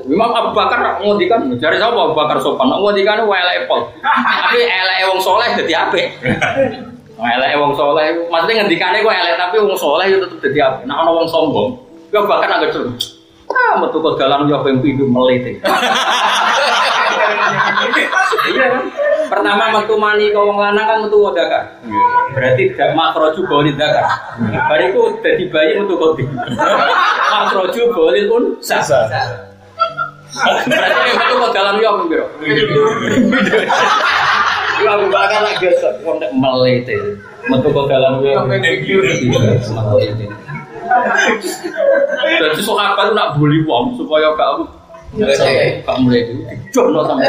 Imam Abu Bakar ngondikan dari siapa Abu Bakar sopan ngondikan elek pol. Tapi elek wong soleh dadi apik. Elek wong soleh maksudnya ngendikane kok elek tapi wong soleh itu tetep dadi apik. Nek ana wong sombong, yo bakar agak celuk. Metu kok dalan yo ping pindho melete. Iya kan? Pertama metu mani ke wong lanang kan metu dakar. Berarti gak makroju bolil dakar. Bariku dadi bayi metu kok. Makroju bolil unsa. Berarti metu kok dalan yo piro? Ya bakal lak gesek wong nek melete. Metu kok dalan yo melete. Jadi sahabat nak bully wong supaya gak mulai itu dijono sama.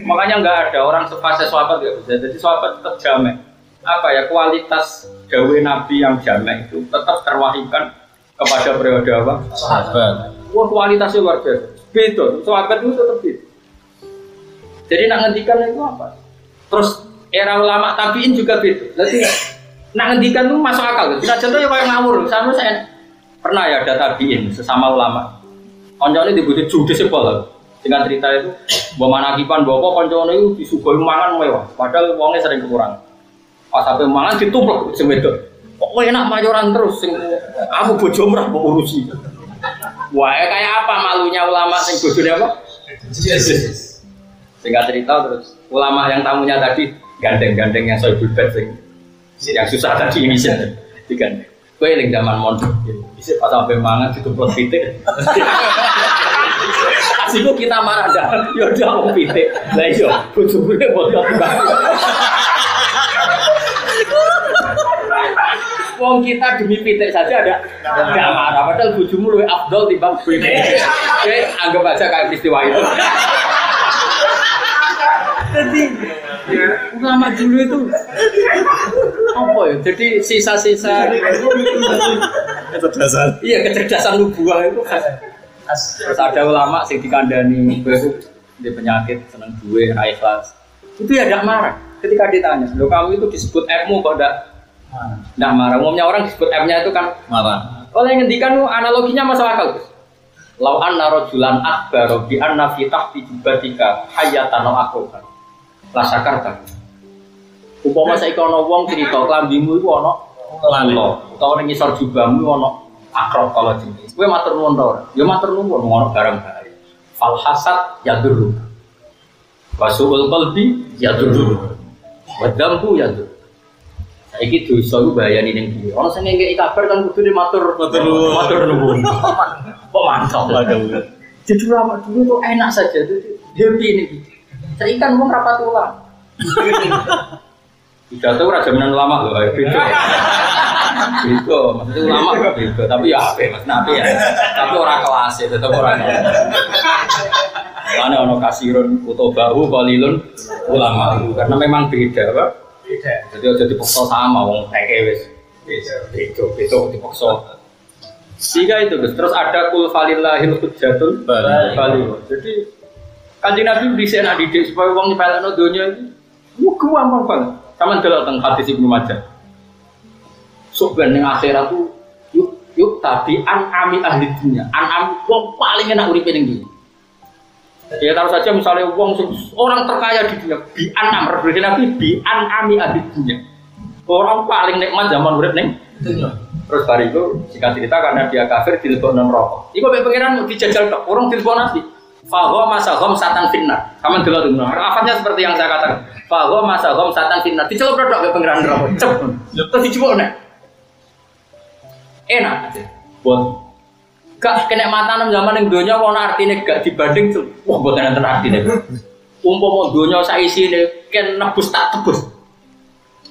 Makanya nggak ada orang sefase sahabat nggak bisa. Jadi sahabat tetap jamek. Apa ya kualitas dawe Nabi yang jamek itu tetap terwahyukan kepada periode apa? Sahabat. Wah kualitasnya luar biasa. Beda. Sahabat itu tetap beda. Jadi nak ngendikan itu apa? Terus era ulama tabiin juga beda. Jadi nak ngendikan itu masuk akal. Kita contohnya kayak ngawur. Sama saya pernah ya ada tabiin sesama ulama. Onjolnya dibutuh judes sepol. Dengan cerita itu, bawa manakipan, bawa koncone itu disuguhi mangan mewah. Padahal uangnya sering kurang. Pas sampai mangan ditumpuk semedot. Kok enak mayoran terus, aku bojo murah mau urusi. Wah, kayak apa malunya ulama sing bojone apa? Singkat cerita terus, ulama yang tamunya tadi gandeng-gandeng yang soal bulbat yang susah tadi ini sih, digandeng. Kowe ning zaman mondok, bisa pas sampai mangan ditumpuk pitik. Asiku kita marah dah, ya udah mau pitik. Lah iya, bojone bodoh. Wong kita demi pitik saja ada enggak marah, padahal bojomu luwih afdol timbang pitik. Oke, anggap aja kayak peristiwa itu. Jadi ulama dulu itu apa ya? Jadi sisa-sisa kecerdasan. Iya, kecerdasan nubuah itu terus ada ulama sing dikandani itu dia penyakit seneng duwe ra ikhlas. Itu ya tidak marah ketika ditanya, "Loh kamu itu disebut ilmu kok enggak marah?" Umumnya orang disebut M-nya itu kan Marah. Kalau yang ngendikan analoginya masuk akal. Lau anna rajulan akbar bi anna fi tahti jubatika hayatan akhrokan. La sakarta. Umpama saiki ana wong cerita klambimu iku ana lalo, utawa ning ngisor jubahmu ana akrok kala jenenge. Kowe matur nuwun ta ora? Ya matur nuwun ngono barang bae. Fal hasad yadurru. Wasuul qalbi yadurru. Wa dzambu yadurru. Saiki dosa iku bahayane ning dhewe. Ana sing ngekeki kabar kan kudu matur nuwun. Kok mantap. Jadi lama dulu tuh enak saja tuh happy nih. Serikan wong rapat ulang. Tidak tahu raja menan ulama loh, beda. Itu maksudnya ulama beda, tapi ya apa mas nabi ya. Tapi orang kelas ya, tetap orang. Karena ono kasirun utobahu qalilun ulama, karena memang beda, Pak. Beda. Jadi dipaksa sama wong teke wis. Beda dipaksa. Tiga itu terus ada kul falillahil hujjatul baligh. Jadi Kanjeng Nabi dhisik nak didik supaya wong nyepelekno donya iki gampang banget. Sampeyan delok teng hadis Ibnu Majah. Sok ben ning akhirat tuh yuk tabi'an ami ahli dunya. An wong paling enak uripe ning dunya. Ya taruh saja misalnya wong orang terkaya di dunia bi'an amr berarti Nabi bi'an ami ahli dunya. Orang paling nikmat zaman urip ning dunya. Terus hari itu jika cerita karena dia kafir dilebokno neraka. Iku mek pangeran mau dijajal tok, orang dilebokno Nabi. Fahuwa masahum satan finnar. Kamu delok dulu. Afatnya seperti yang saya katakan. Fahuwa masahum satan finnar. Dicelup tok ke pangeran neraka. Cep. Terus dijebok nek. Enak. Buat gak kenikmatan zaman ning donya ana artine gak dibanding tuh. Wah, mboten enten artine. Umpama donya sak isine ken nebus tak tebus.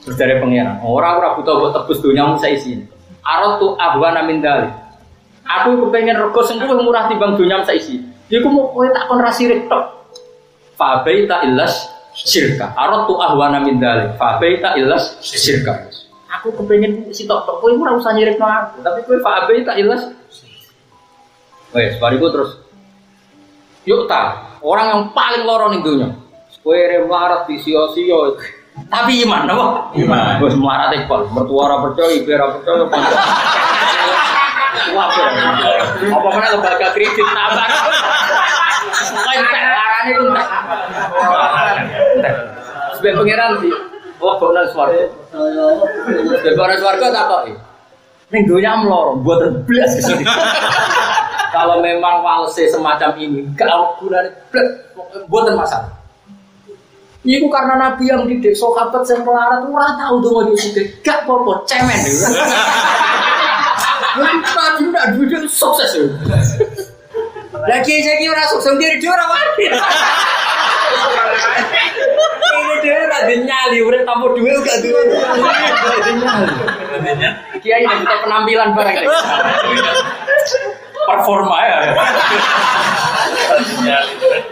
Terus dari pangeran, ora butuh mbok tebus donyamu sak isine. Aratu ahwana min dalik. Aku kepengen rego sing luwih murah timbang donyamu sak isi. Iku mau kowe tak kon ra sirik tok. Fa baita illas syirka. Aratu ahwana min dalik. Fa baita illas syirka. Aku kepengen sitok tok kowe ora usah nyirikno aku, tapi kowe fa baita illas. Wes, bariku terus. Yuk ta, orang yang paling loro ning donya. Kowe remlarat di sio-sio. Tapi iman apa? Iman. Wis melarat ekor, mertua ora percaya, ibu ora percaya. Apa mana lembaga kredit tambah? Kowe entek larane ku entek. Sebab pangeran di lebokno swarga. Lebokno swarga tak kok. Ning donya mloro, mboten blas kesini. Kalau memang walse semacam ini, gak gunane blas, mboten masalah. Iku karena Nabi yang didik sahabat sing melarat ora tau donga diusik, gak apa-apa, cemen. Nabi ndak duwe sukses. Lagi iki ora sukses dhewe ora wani. Ini dhewe ora dinyali, urip tanpa duwe gak duwe. Kiai nek kita penampilan barang. Performa ya.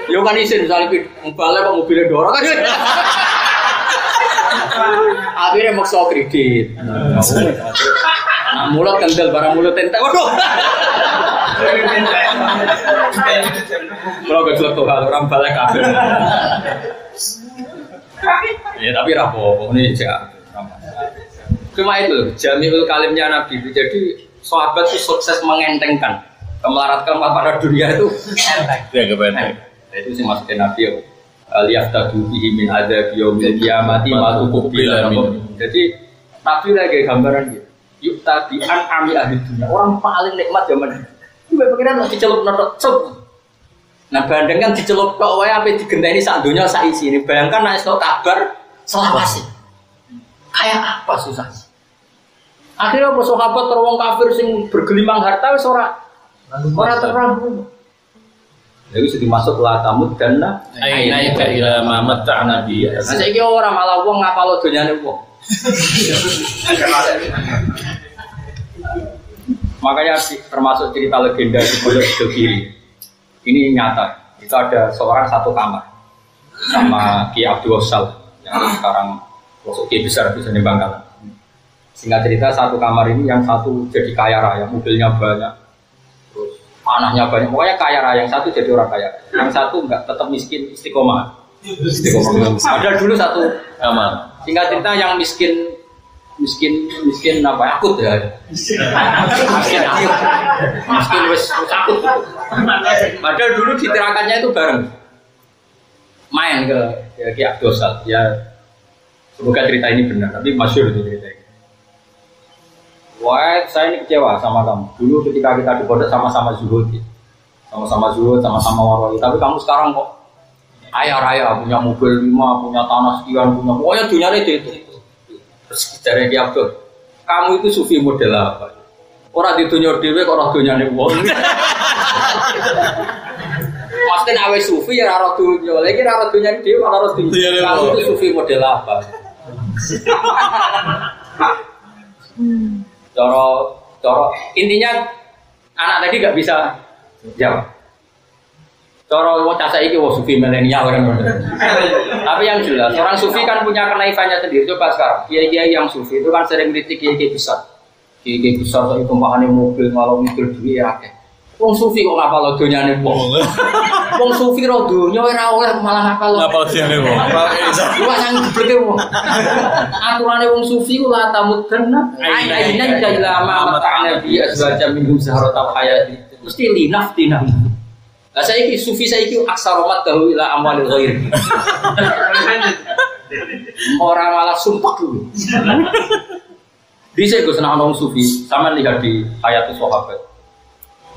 Yo kan isin misalnya balik kok mobilnya dorong kan. Akhirnya maksa kredit. Nah, mulut kendel barang mulut entek. Waduh. Kalau gak jelek tuh orang balik kabel. Ya tapi rapopo ini aja. Cuma itu Jamiul Kalimnya Nabi. Jadi sahabat itu sukses mengentengkan. Kemelarat pada dunia itu ya kebenar. Itu sih maksudnya Nabi ya. Liyaftadu bihi min adzab yaumil qiyamati ma tuqbila min. Jadi Nabi lagi gambaran gitu. Yuk tabi ami ahli dunia. Orang paling nikmat zaman itu. Coba pikiran lagi celup notok cep. Nah bandeng kan dicelup kok wae ape digenteni sak donya sak isine. Bayangkan nek iso kabar selawase. Kayak apa susah. Akhirnya apa sahabat terwong kafir sing bergelimang harta wis ora terang. Jadi sudah masuk la tamud dana aina ka ila mamat ta'nabi. Nah saiki ora malah wong ngapalo donyane wong. Makanya termasuk cerita legenda di Pondok Sidogiri. Ini nyata. Itu ada seorang satu kamar sama Ki Abdul Wasal yang sekarang Ki besar di Bangkalan. Singkat cerita satu kamar ini yang satu jadi kaya raya, mobilnya banyak, terus tanahnya banyak, pokoknya kaya raya. Yang satu jadi orang kaya, yang satu enggak, tetap miskin istiqomah. Ada dulu satu kamar. Singkat cerita yang miskin apa ya? Akut ya. Miskin wes akut. Padahal dulu ditirakannya itu bareng. Main ke Ki Abdul Wasal. Ya semoga cerita ini benar, tapi masyhur itu cerita ini. Wah, saya ini kecewa sama kamu. Dulu ketika kita di pondok sama-sama zuhud, sama-sama warwah. Tapi kamu sekarang kok kaya raya, punya mobil 5, punya tanah sekian, pokoknya dunia itu. Terus dari Ki Abdul, kamu itu sufi model apa? Orang di dunia dewe kok orang dunia ini wong. Maksudnya awe sufi ya raro dunia, lagi raro dunia ini dewe raro dunia. Kamu itu sufi model apa? Coro intinya anak tadi nggak bisa jawab. Coro mau casa iki wah sufi milenial kan. Tapi yang jelas orang sufi kan punya kenaifannya sendiri. Coba sekarang kiai-kiai yang sufi itu kan sering kritik kiai-kiai besar. Kiai-kiai besar itu tumpahannya mobil malah mikir duit ya. Wong sufi kok ngapal donyane wong. Wong sufi ro donya ora oleh malah ngapal. Ngapal donyane wong. Wah nang gebleke wong. Aturane wong sufi ku la tamudna aina ila ma mata'na bi azwaja minhum zahrata hayati. Mesti linaftina. Lah saiki sufi saiki aksaromat dahu ila amwalil ghair. Orang malah sumpah dulu. Bisa gue senang orang sufi, sama lihat di Hayatus Sahabat.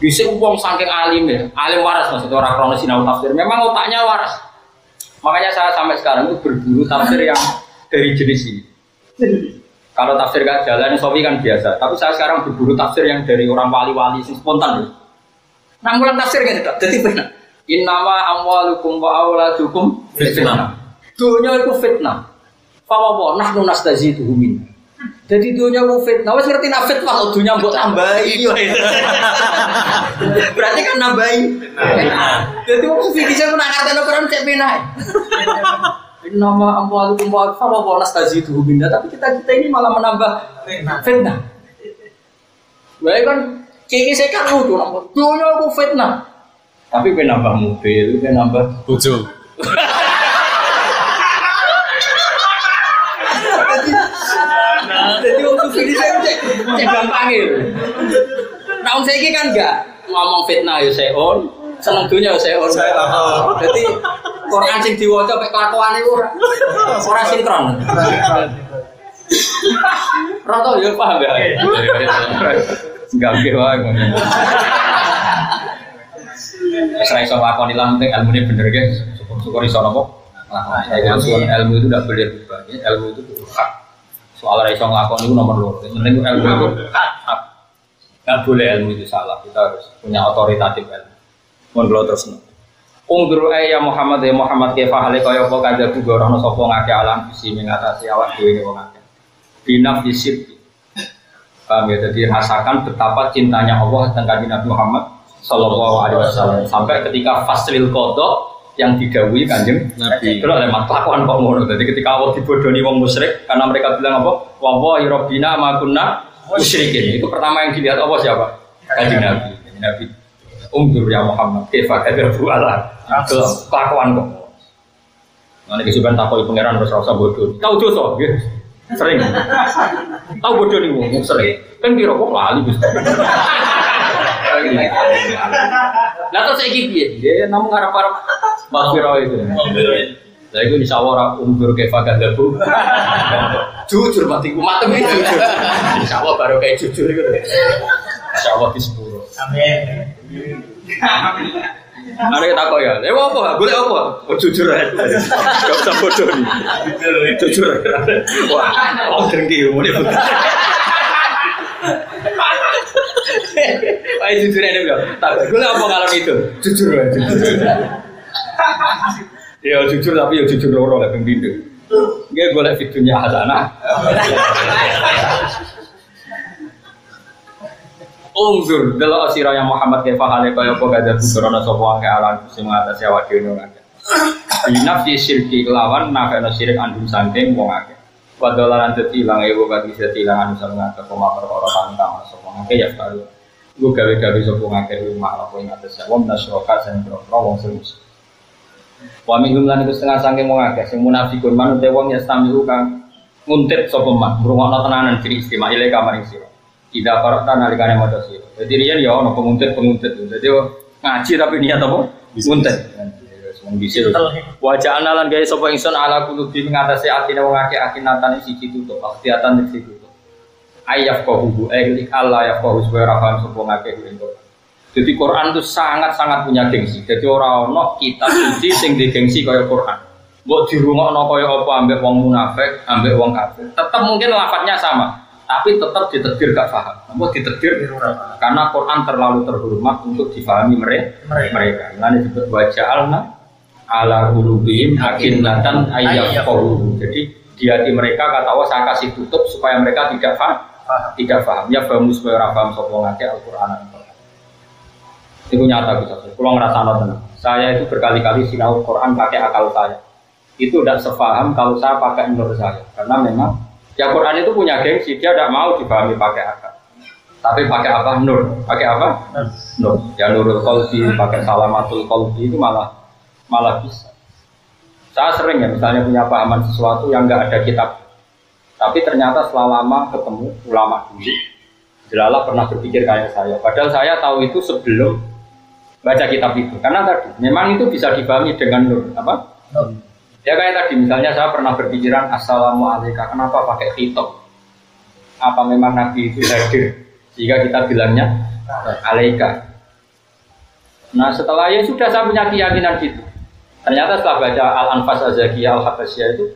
Bisa uang saking alim ya, alim waras maksudnya orang krono sinau tafsir. Memang otaknya waras. Makanya saya sampai sekarang itu berburu tafsir yang dari jenis ini. Kalau tafsir gak jalan, Sofi kan biasa. Tapi saya sekarang berburu tafsir yang dari orang wali-wali sing spontan. Nanggulan tafsir kan tidak. Jadi benar. Innama amwalukum wa auladukum fitnah. Dunia itu fitnah. Fawawa nahnu nastaziduhu min. Jadi dunia mau fitnah, wes ngerti nafit kalau dunia buat nambahi. Berarti kan nambahi. Jadi waktu fikih saya pernah ngerti orang cek penai. Nama amwalukum wa fawawa nastaziduhu min. Tapi kita ini malah menambah fitnah. Baik kan, kini saya kan lucu, dunia mau fitnah. Tapi penambah mobil, penambah bojo. Jadi waktu ini saya cek gampang gitu. Nah saya ini kan enggak ngomong fitnah ya saya on, seneng dunia ya saya on. Jadi Quran sing diwaca mek kelakuan itu ora sinkron. Rata ya paham ya. Enggak nggih wae ngono. Saya iso lakoni lah penting ilmune bener ge. Syukur iso napa? Ilmu itu tidak boleh berubah. Ilmu itu hak. Soal iso nglakoni itu nomor 2. Penting ilmu itu hak. Enggak boleh ilmu itu salah. Kita harus punya otoritatif ilmu. Mun kula terus. Ungduru ya Muhammad kefa hale kaya apa kadhe gorono sapa ngake alam bisi mengatasi awak dhewe wong akeh. Binaf disip. Paham ya, jadi rasakan betapa cintanya Allah tentang Nabi Muhammad sallallahu alaihi wasallam sampai ketika faslil qada yang didhawuhi Kanjeng Nabi. Terus oleh kelakuan kok ngono. Jadi ketika Allah dibodoni wong musyrik karena mereka bilang apa? Wa rabbina ma kunna musyrikin. Itu pertama yang dilihat Allah siapa? Kanjeng Nabi. Nabi Ungdur ya Muhammad kefa kadabu ala. Kelakuan kok. Nanti kesuban takoi pangeran terus rasa bodoh. Tahu dosa nggih. Sering. Tahu bodoh nih wong sering. Kan kira kok lali Gus. Lah terus saiki piye? Dia namung ngarep-arep Makfirah itu. Lah iku insyaallah umur ke fakat dabu. Jujur mati umat ini jujur. Insyaallah baru kayak jujur iku. Insyaallah di 10. Amin. Ada kita kok ya. Apa? Boleh apa? Oh, jujur aja. Gak usah bodoh nih. Jujur. Wah, dengki umurnya. Ayo jujur aja bilang. Tak boleh apa kalau itu? Jujur aja. Ya jujur tapi ya jujur loro lah pembindo. Nggak boleh videonya hasanah. Unzur delok sira yang Muhammad ke fahale kaya apa gadar bukrana sapa wae alan sing ngatasi awak dhewe ngono akeh. Binafsi syirki kelawan nafana syirik andum saking wong akeh. Wadalan dadi ilang ewo kang bisa ilang anu sang ngake koma perkara kang sapa akeh ya karo. Nggo gawe-gawe sapa akeh rumah apa ing atas wong nasroka sing wong sing wa minhum lan iku setengah saking wong akeh sing munafikun manut wong ya stamilu kang nguntit sapa man ngrungokno tenanan diri istimewa ile kamar sira tidak parata nalikane maca sira dadi riyen ya ono penguntit dadi ngaji tapi niat apa nguntit wong bisir wajah analan gawe sapa ingsun ala kulubi ngatasi atine wong akeh akinatan siji tutup akhiatan siji tutup ayaf qahu lik Allah ya qahu supaya paham sapa akeh ing jadi Quran itu sangat-sangat punya gengsi. Jadi orang-orang kitab suci sing digengsi kaya Quran. Mbok dirungokno kaya apa ambek wong munafik, ambek wong kafir. Tetap mungkin lafadznya sama, tapi tetap ditetir gak paham. Mbok ditetir karena Quran terlalu terhormat untuk difahami mereka. Lan disebut waja'alna ala qulubihim akinnatan ayyafqahu. Jadi di hati mereka kata Allah saya kasih tutup supaya mereka tidak paham. Ya fahamu supaya ora paham sapa ngake Al-Qur'an. Itu nyata bisa. Kalau ngerasa tenang. Saya itu berkali-kali sinau Quran pakai akal saya. Itu tidak sefaham kalau saya pakai nur saya. Karena memang ya Quran itu punya gengsi. Dia tidak mau dipahami pakai akal. Tapi pakai apa? Nur. Pakai apa? Nur. Ya nurul qalbi, pakai salamatul qalbi itu malah bisa. Saya sering ya misalnya punya pahaman sesuatu yang nggak ada kitab. Tapi ternyata setelah lama ketemu ulama dulu, jelalah pernah berpikir kayak saya. Padahal saya tahu itu sebelum baca kitab itu, karena tadi memang itu bisa dipahami dengan nur, apa? Ya kayak tadi misalnya saya pernah berpikiran assalamualaikum, kenapa pakai khitab? Apa memang Nabi itu hadir sehingga kita bilangnya alaika? Nah setelah ya sudah saya punya keyakinan gitu. Ternyata setelah baca Al-Anfas Az-Zakiyah Al-Habasyah itu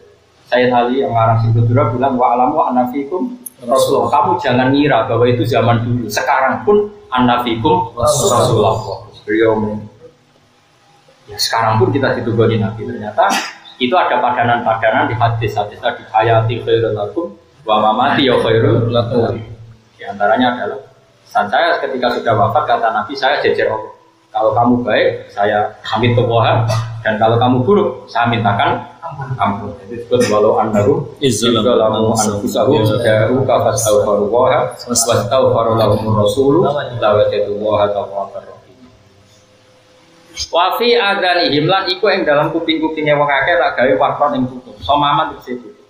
Sayyid Ali yang ngarang Singkudura bilang wa alamu anafikum Rasulullah. Kamu jangan ngira bahwa itu zaman dulu. Sekarang pun anafikum Rasulullah. Beliau ya sekarang pun kita ditugani Nabi. Ternyata itu ada padanan-padanan di hadis-hadis tadi hayati khairul lakum wa mamati ya khairul lakum. Di antaranya adalah saat saya ketika sudah wafat kata Nabi saya jejer Allah. Kalau kamu baik saya hamid Allah dan kalau kamu buruk saya mintakan ampun. Itu disebut walau annahu izzalamu anfusahum ja'u ka fastaghfiru wa wastaghfara lahum rasulu la wajadu wa tawwabur. Wa fi adhanihim lan iku ing dalam kuping-kupinge wong akeh tak gawe wakron ing tutup. Somaman dise tutup.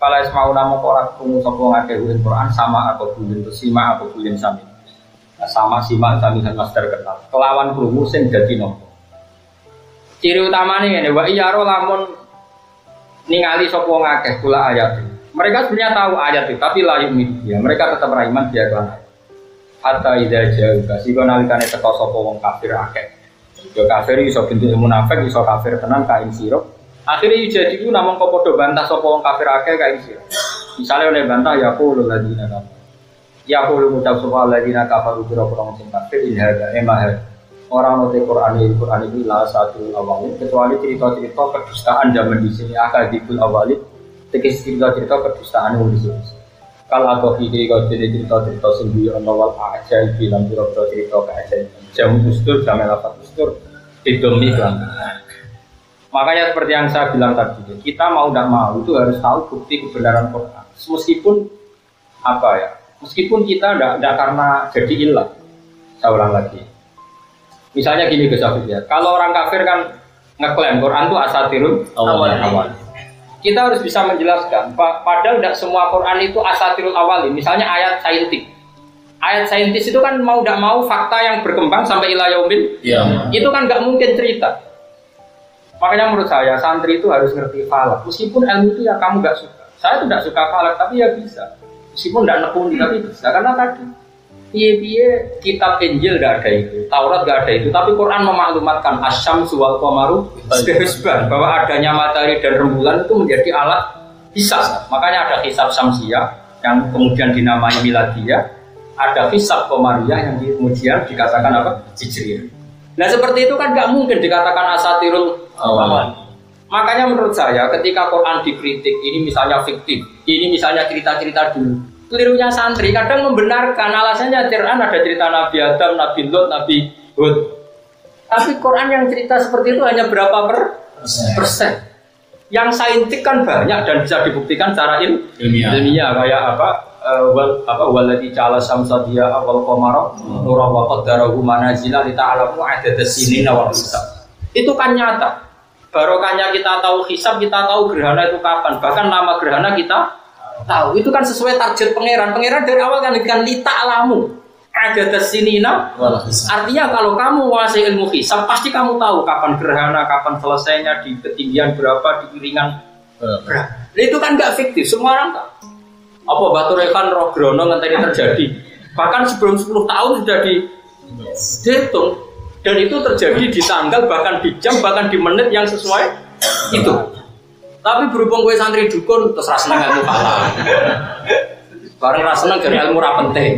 Fala ismauna moko ora krungu sapa akeh Quran sama atau bulin sima atau bulin sami. Sama sima sami lan master kenal. Kelawan krungu sing dadi nopo. Ciri utamane ngene wa iyaro lamun ningali sapa wong akeh kula ayat. Mereka sebenarnya tahu ayat itu tapi layu media. Mereka tetap beriman dia kan. Hatta idza ja'u kasih nalikane teko sapa wong kafir akeh. Ya kafir iso bentuk munafik iso kafir tenan kain siro. Akhirnya jadi itu namung kok padha bantah sapa wong kafir akeh kain siro. Misale oleh bantah ya qulul ladina kafir. Ya qulul mutawaffa ladina kafaru biro-biro sing kafir ilhada emah. Ora ono te Quran iki la satu awal kecuali cerita-cerita kedustaan zaman di sini akadibul awali. Tekis cerita-cerita kedustaan di sini. Kalau atau ide kau cerita-cerita sendiri awal ajaib bilang biro-biro cerita ajaib. Jam ustur, jam elafat ustur, didomi kan. Makanya seperti yang saya bilang tadi, kita mau tidak mau itu harus tahu bukti kebenaran Quran. Meskipun apa ya, meskipun kita tidak karena jadi ilah. Saya ulang lagi. Misalnya gini Gus Afif ya, kalau orang kafir kan ngeklaim Quran itu asatirul awal. Kita harus bisa menjelaskan, padahal tidak semua Quran itu asatirul awali. Misalnya ayat saintik. Ayat saintis itu kan mau tidak mau fakta yang berkembang sampai ila yaumil itu kan nggak mungkin cerita. Makanya menurut saya santri itu harus ngerti falak. Meskipun ilmu itu ya kamu nggak suka. Saya tidak suka falak, tapi ya bisa. Meskipun tidak nekuni, tapi bisa. Karena tadi piye-piye kitab Injil nggak ada itu, Taurat nggak ada itu, tapi Quran memaklumatkan asyamsu wal qamaru bisban, bahwa adanya matahari dan rembulan itu menjadi alat hisab. Makanya ada hisab samsiyah yang kemudian dinamai miladiyah, ada hisab qamariyah yang kemudian dikatakan apa? Hijriyah. Nah seperti itu kan nggak mungkin dikatakan asatirul awal. Makanya menurut saya ketika Quran dikritik, ini misalnya fiktif, ini misalnya cerita-cerita dulu, kelirunya santri kadang membenarkan, alasannya Quran ada cerita Nabi Adam, Nabi Lot, Nabi Hud. Tapi Quran yang cerita seperti itu hanya berapa persen? Yang saintik kan banyak dan bisa dibuktikan secara ilmiah. Kayak waladi ja'ala syamsa diya wal qamara nuran wa qaddarahu manazila li ta'lamu adada sinina wal hisab. Itu kan nyata. Barokahnya kita tahu hisab, kita tahu gerhana itu kapan. Bahkan nama gerhana kita tahu. Itu kan sesuai target pangeran. Pangeran dari awal kan li ta'lamu adada sinina wal hisab. Artinya kalau kamu menguasai ilmu hisab, pasti kamu tahu kapan gerhana, kapan selesainya, di ketinggian berapa, di piringan berapa. Itu kan nggak fiktif, semua orang tahu. Apa batu rekan roh grono ngenteni terjadi, bahkan sebelum 10 tahun sudah dihitung, dan itu terjadi di tanggal, bahkan di jam, bahkan di menit yang sesuai itu. Tapi berhubung gue santri dukun terus rasa seneng ilmu kalah, bareng rasa seneng dari ilmu ra penting.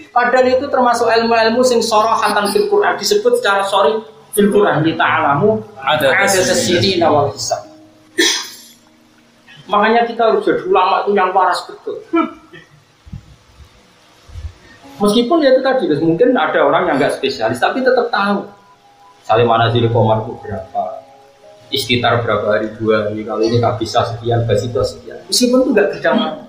Padahal itu termasuk ilmu-ilmu sing sorohatan fil Quran, disebut secara sorry fil Quran li ta'lamu ada tasydina wal hisab. Makanya kita harus jadi ulama itu yang waras betul. Meskipun ya itu tadi, mungkin ada orang yang nggak spesialis, tapi tetap tahu. Salim manazil qamar itu berapa, istitar berapa hari, 2 hari, kalau ini nggak bisa sekian, basito sekian. Meskipun itu nggak berdamai.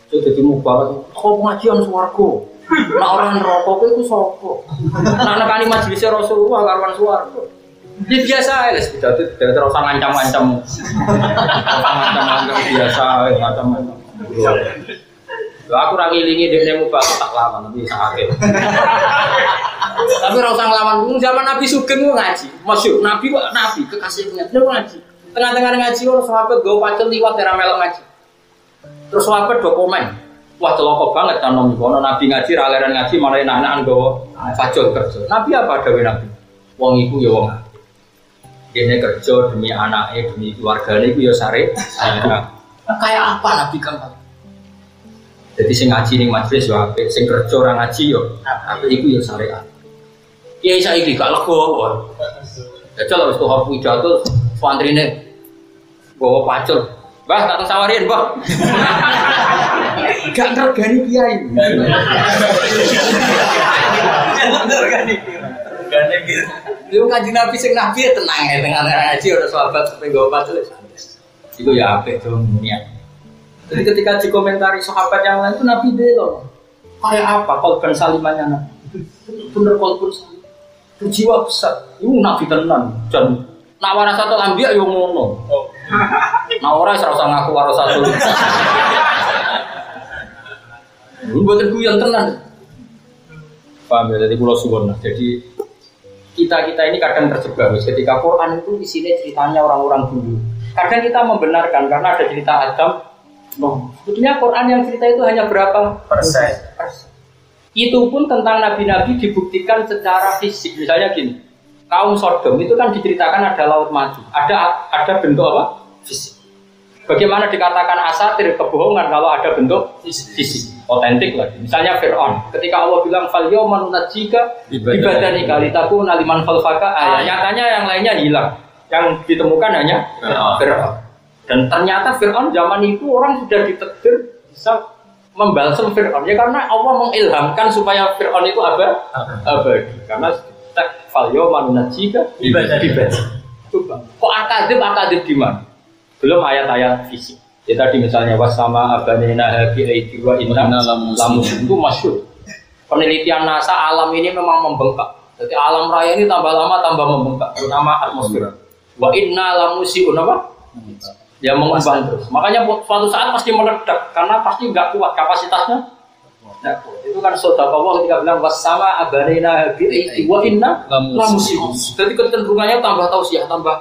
Itu jadi mubarak. Kau pengajian suwargo, nah orang rokok itu sopo. Nah nekani majelisnya Rasulullah karuan suwargo. Ini biasa ya, sudah terus ngancam-ngancam, biasa, ngancam-ngancam. Aku rangilingi dia nemu bakal tak lama, tapi sakit. Tapi rasa ngelawan, zaman Nabi Sugeng ngaji, masyur Nabi kok Nabi kekasihnya, dia ngaji. Tengah-tengah ngaji orang sahabat gue pacel liwat dari melok ngaji. Terus sahabat dokumen, wah celoko banget kan Nabi ngaji, raleran ngaji, malah anak-anak gue pacel kerja. Nabi apa ada Nabi? Wong iku ya wong. Dia kerja demi anaknya, demi keluarganya itu ya syariat. Kayak apa Nabi kan? Jadi sing ngaji ning majelis yo apik, sing kerja ora ngaji yo apik iku yo syariat. Kiai saiki gak lego. Jajal wis tuh pidato santrine bawa pacul. Mbah tak sawarin, Mbah. Gak ngergani kiai. Ngergani. Gane gitu. Lu ngaji Nabi sing Nabi tenang ya dengan ngaji ora sahabat sampai bawa pacul. Iku ya apik tuh niat. Jadi ketika dikomentari sahabat yang lain itu Nabi belok. Kayak apa kolban salimannya Nabi? Bener kolban salim. Itu jiwa besar. Itu Nabi tenan. Dan nak warasatul anbiya yo ngono. Nah ora ora usah ngaku warasatul. Lu mboten guyon tenan. Paham ya, jadi kula suwun. Jadi kita ini kadang terjebak ketika Quran itu di sini ceritanya orang-orang dulu. Kadang kita membenarkan karena ada cerita Adam. Sebetulnya Quran yang cerita itu hanya berapa persen? Itu pun tentang nabi-nabi dibuktikan secara fisik. Misalnya gini, kaum Sodom itu kan diceritakan ada laut mati, ada bentuk apa? Fisik. Bagaimana dikatakan asatir kebohongan kalau ada bentuk fisik, otentik lagi. Misalnya Fir'aun, ketika Allah bilang fal yawma nunajjika bibadanika litakuna liman khalfaka, nyatanya yang lainnya hilang, yang ditemukan hanya Fir'aun. Dan ternyata Fir'aun zaman itu orang sudah ditakdir bisa membalsam Fir'aun ya karena Allah mengilhamkan supaya Fir'aun itu abadi karena fal yawma nunajjika bibadanika. Coba kok akadib di mana? Belum ayat-ayat fisik. Ya tadi misalnya wasama abanina habi aidi wa inna lamus itu masyhur. Penelitian NASA alam ini memang membengkak. Jadi alam raya ini tambah lama tambah membengkak, terutama atmosfer. Wa inna lamusiun apa? Ya mengembang terus. Makanya suatu saat pasti meledak karena pasti nggak kuat kapasitasnya. Nah, itu kan saudara Allah ketika bilang wasama abanina habi aidi wa inna lamusiun. Jadi kecenderungannya tambah tausiah, tambah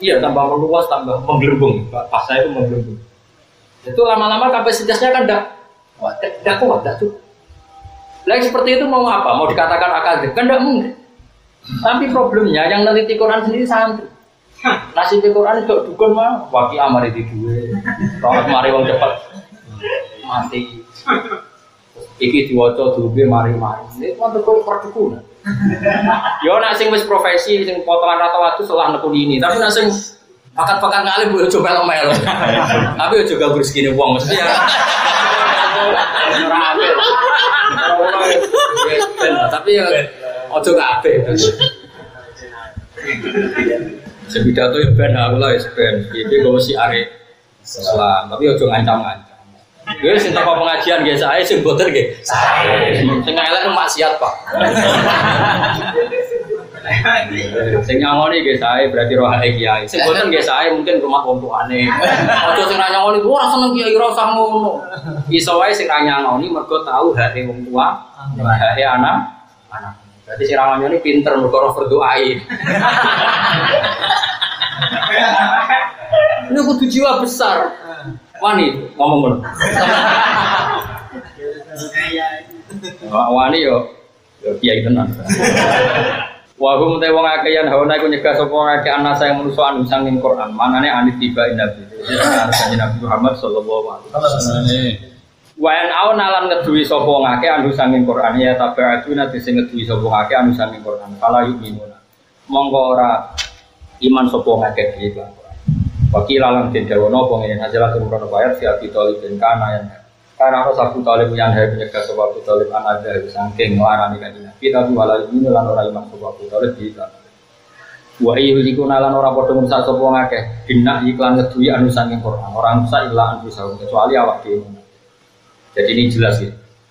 Iya, tambah meluas, tambah menggelembung. Bahasa itu menggelembung. Itu lama-lama kapasitasnya kan tidak kuat, tidak cukup. Lagi seperti itu mau apa? Mau dikatakan akademik? Kan tidak mungkin. Tapi problemnya yang neliti Quran sendiri santri. Nasib Quran itu dukun mah, waki amar itu dua. Kalau mari wong cepat mati. Iki diwaca duwe mari-mari. Ini mantep kok perdukunan. Yo nak sing wis profesi sing potongan rata-rata selah nekuni ini, tapi nak sing pakat-pakat ngalim yo coba melo. Tapi yo juga rezekine wong mesti ya. Ora apik. Tapi yo ojo kabeh. Sepidato yo ben aku lah wis ben. Iki kok mesti arek Islam, tapi ojo ngancam-ngancam. Gue sing teko pengajian nggih sae sing boten nggih. Sae. Sing elek maksiat, Pak. Sing nyangoni nggih sae berarti rohae kiai. Sing boten nggih sae mungkin rumah wong tuane. Aja sing ra nyangoni ora seneng kiai ora usah ngono. Iso wae sing ra nyangoni mergo tahu hake wong tua, hake anak. Berarti sing ra nyangoni pinter mergo ora berdoai. Ini kudu jiwa besar. Wani ngomong ngono. Wani yo kiai tenan. Wa hum te wong akeh yen hawana iku nyegah sapa akeh ana sayang manusa anu sanging Quran. Mangane anit tiba nabi. Kanjeng Nabi Muhammad sallallahu alaihi wasallam. Wa en au nalan ngeduwi sapa akeh anu sanging Quran ya tabaatu nate sing ngeduwi sapa akeh anu sanging Quran. Kala yu'minuna. Monggo ora iman sapa akeh iki. Wakil alam jendawono pengen hajalah turun bayar si Abi Thalib dan karena aku Abu Thalib yang hari menyegah sebab Abu Thalib anak dari sangking melarang kanjeng Nabi tapi walau ini lan ora iman sebab Abu Thalib kita wa yuliku nalan ora padha ngrusak sapa ngakeh binak iklan ngeduwi anu sangking Quran orang sak ila anu sawung kecuali awak dhewe. Jadi ini jelas ya.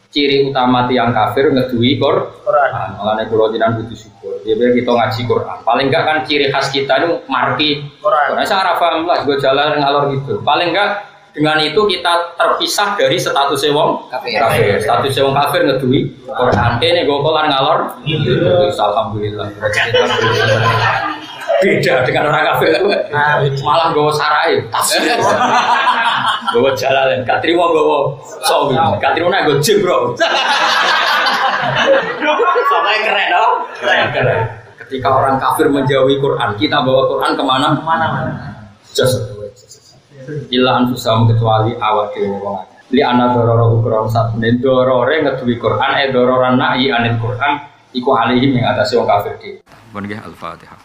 Ciri utama tiang kafir ngeduwi Quran. Makanya kalau jenengan butuh syukur. Ya biar kita ngaji Quran. Paling enggak kan ciri khas kita itu marki Quran. Saya arah paham lah juga jalan ngalor gitu. Paling enggak dengan itu kita terpisah dari status wong kafir. Status wong kafir ngeduwi Quran. Ini gokol ngalor. Alhamdulillah. Beda dengan orang kafir. Malah gowo sarai. Gowo jalalan, gak trimo gowo sawi, gak trimo nek go gym, Bro. Sampai keren dong. Keren. Ketika orang kafir menjauhi Quran, kita bawa Quran kemana? Just illa anfusahum kecuali awak dhewe wong akeh. Li ana dororo ukron satune dorore ngeduwi Quran dororan nahi anil Quran iku alihim ing atase wong kafir iki. Pun nggih Al-Fatihah.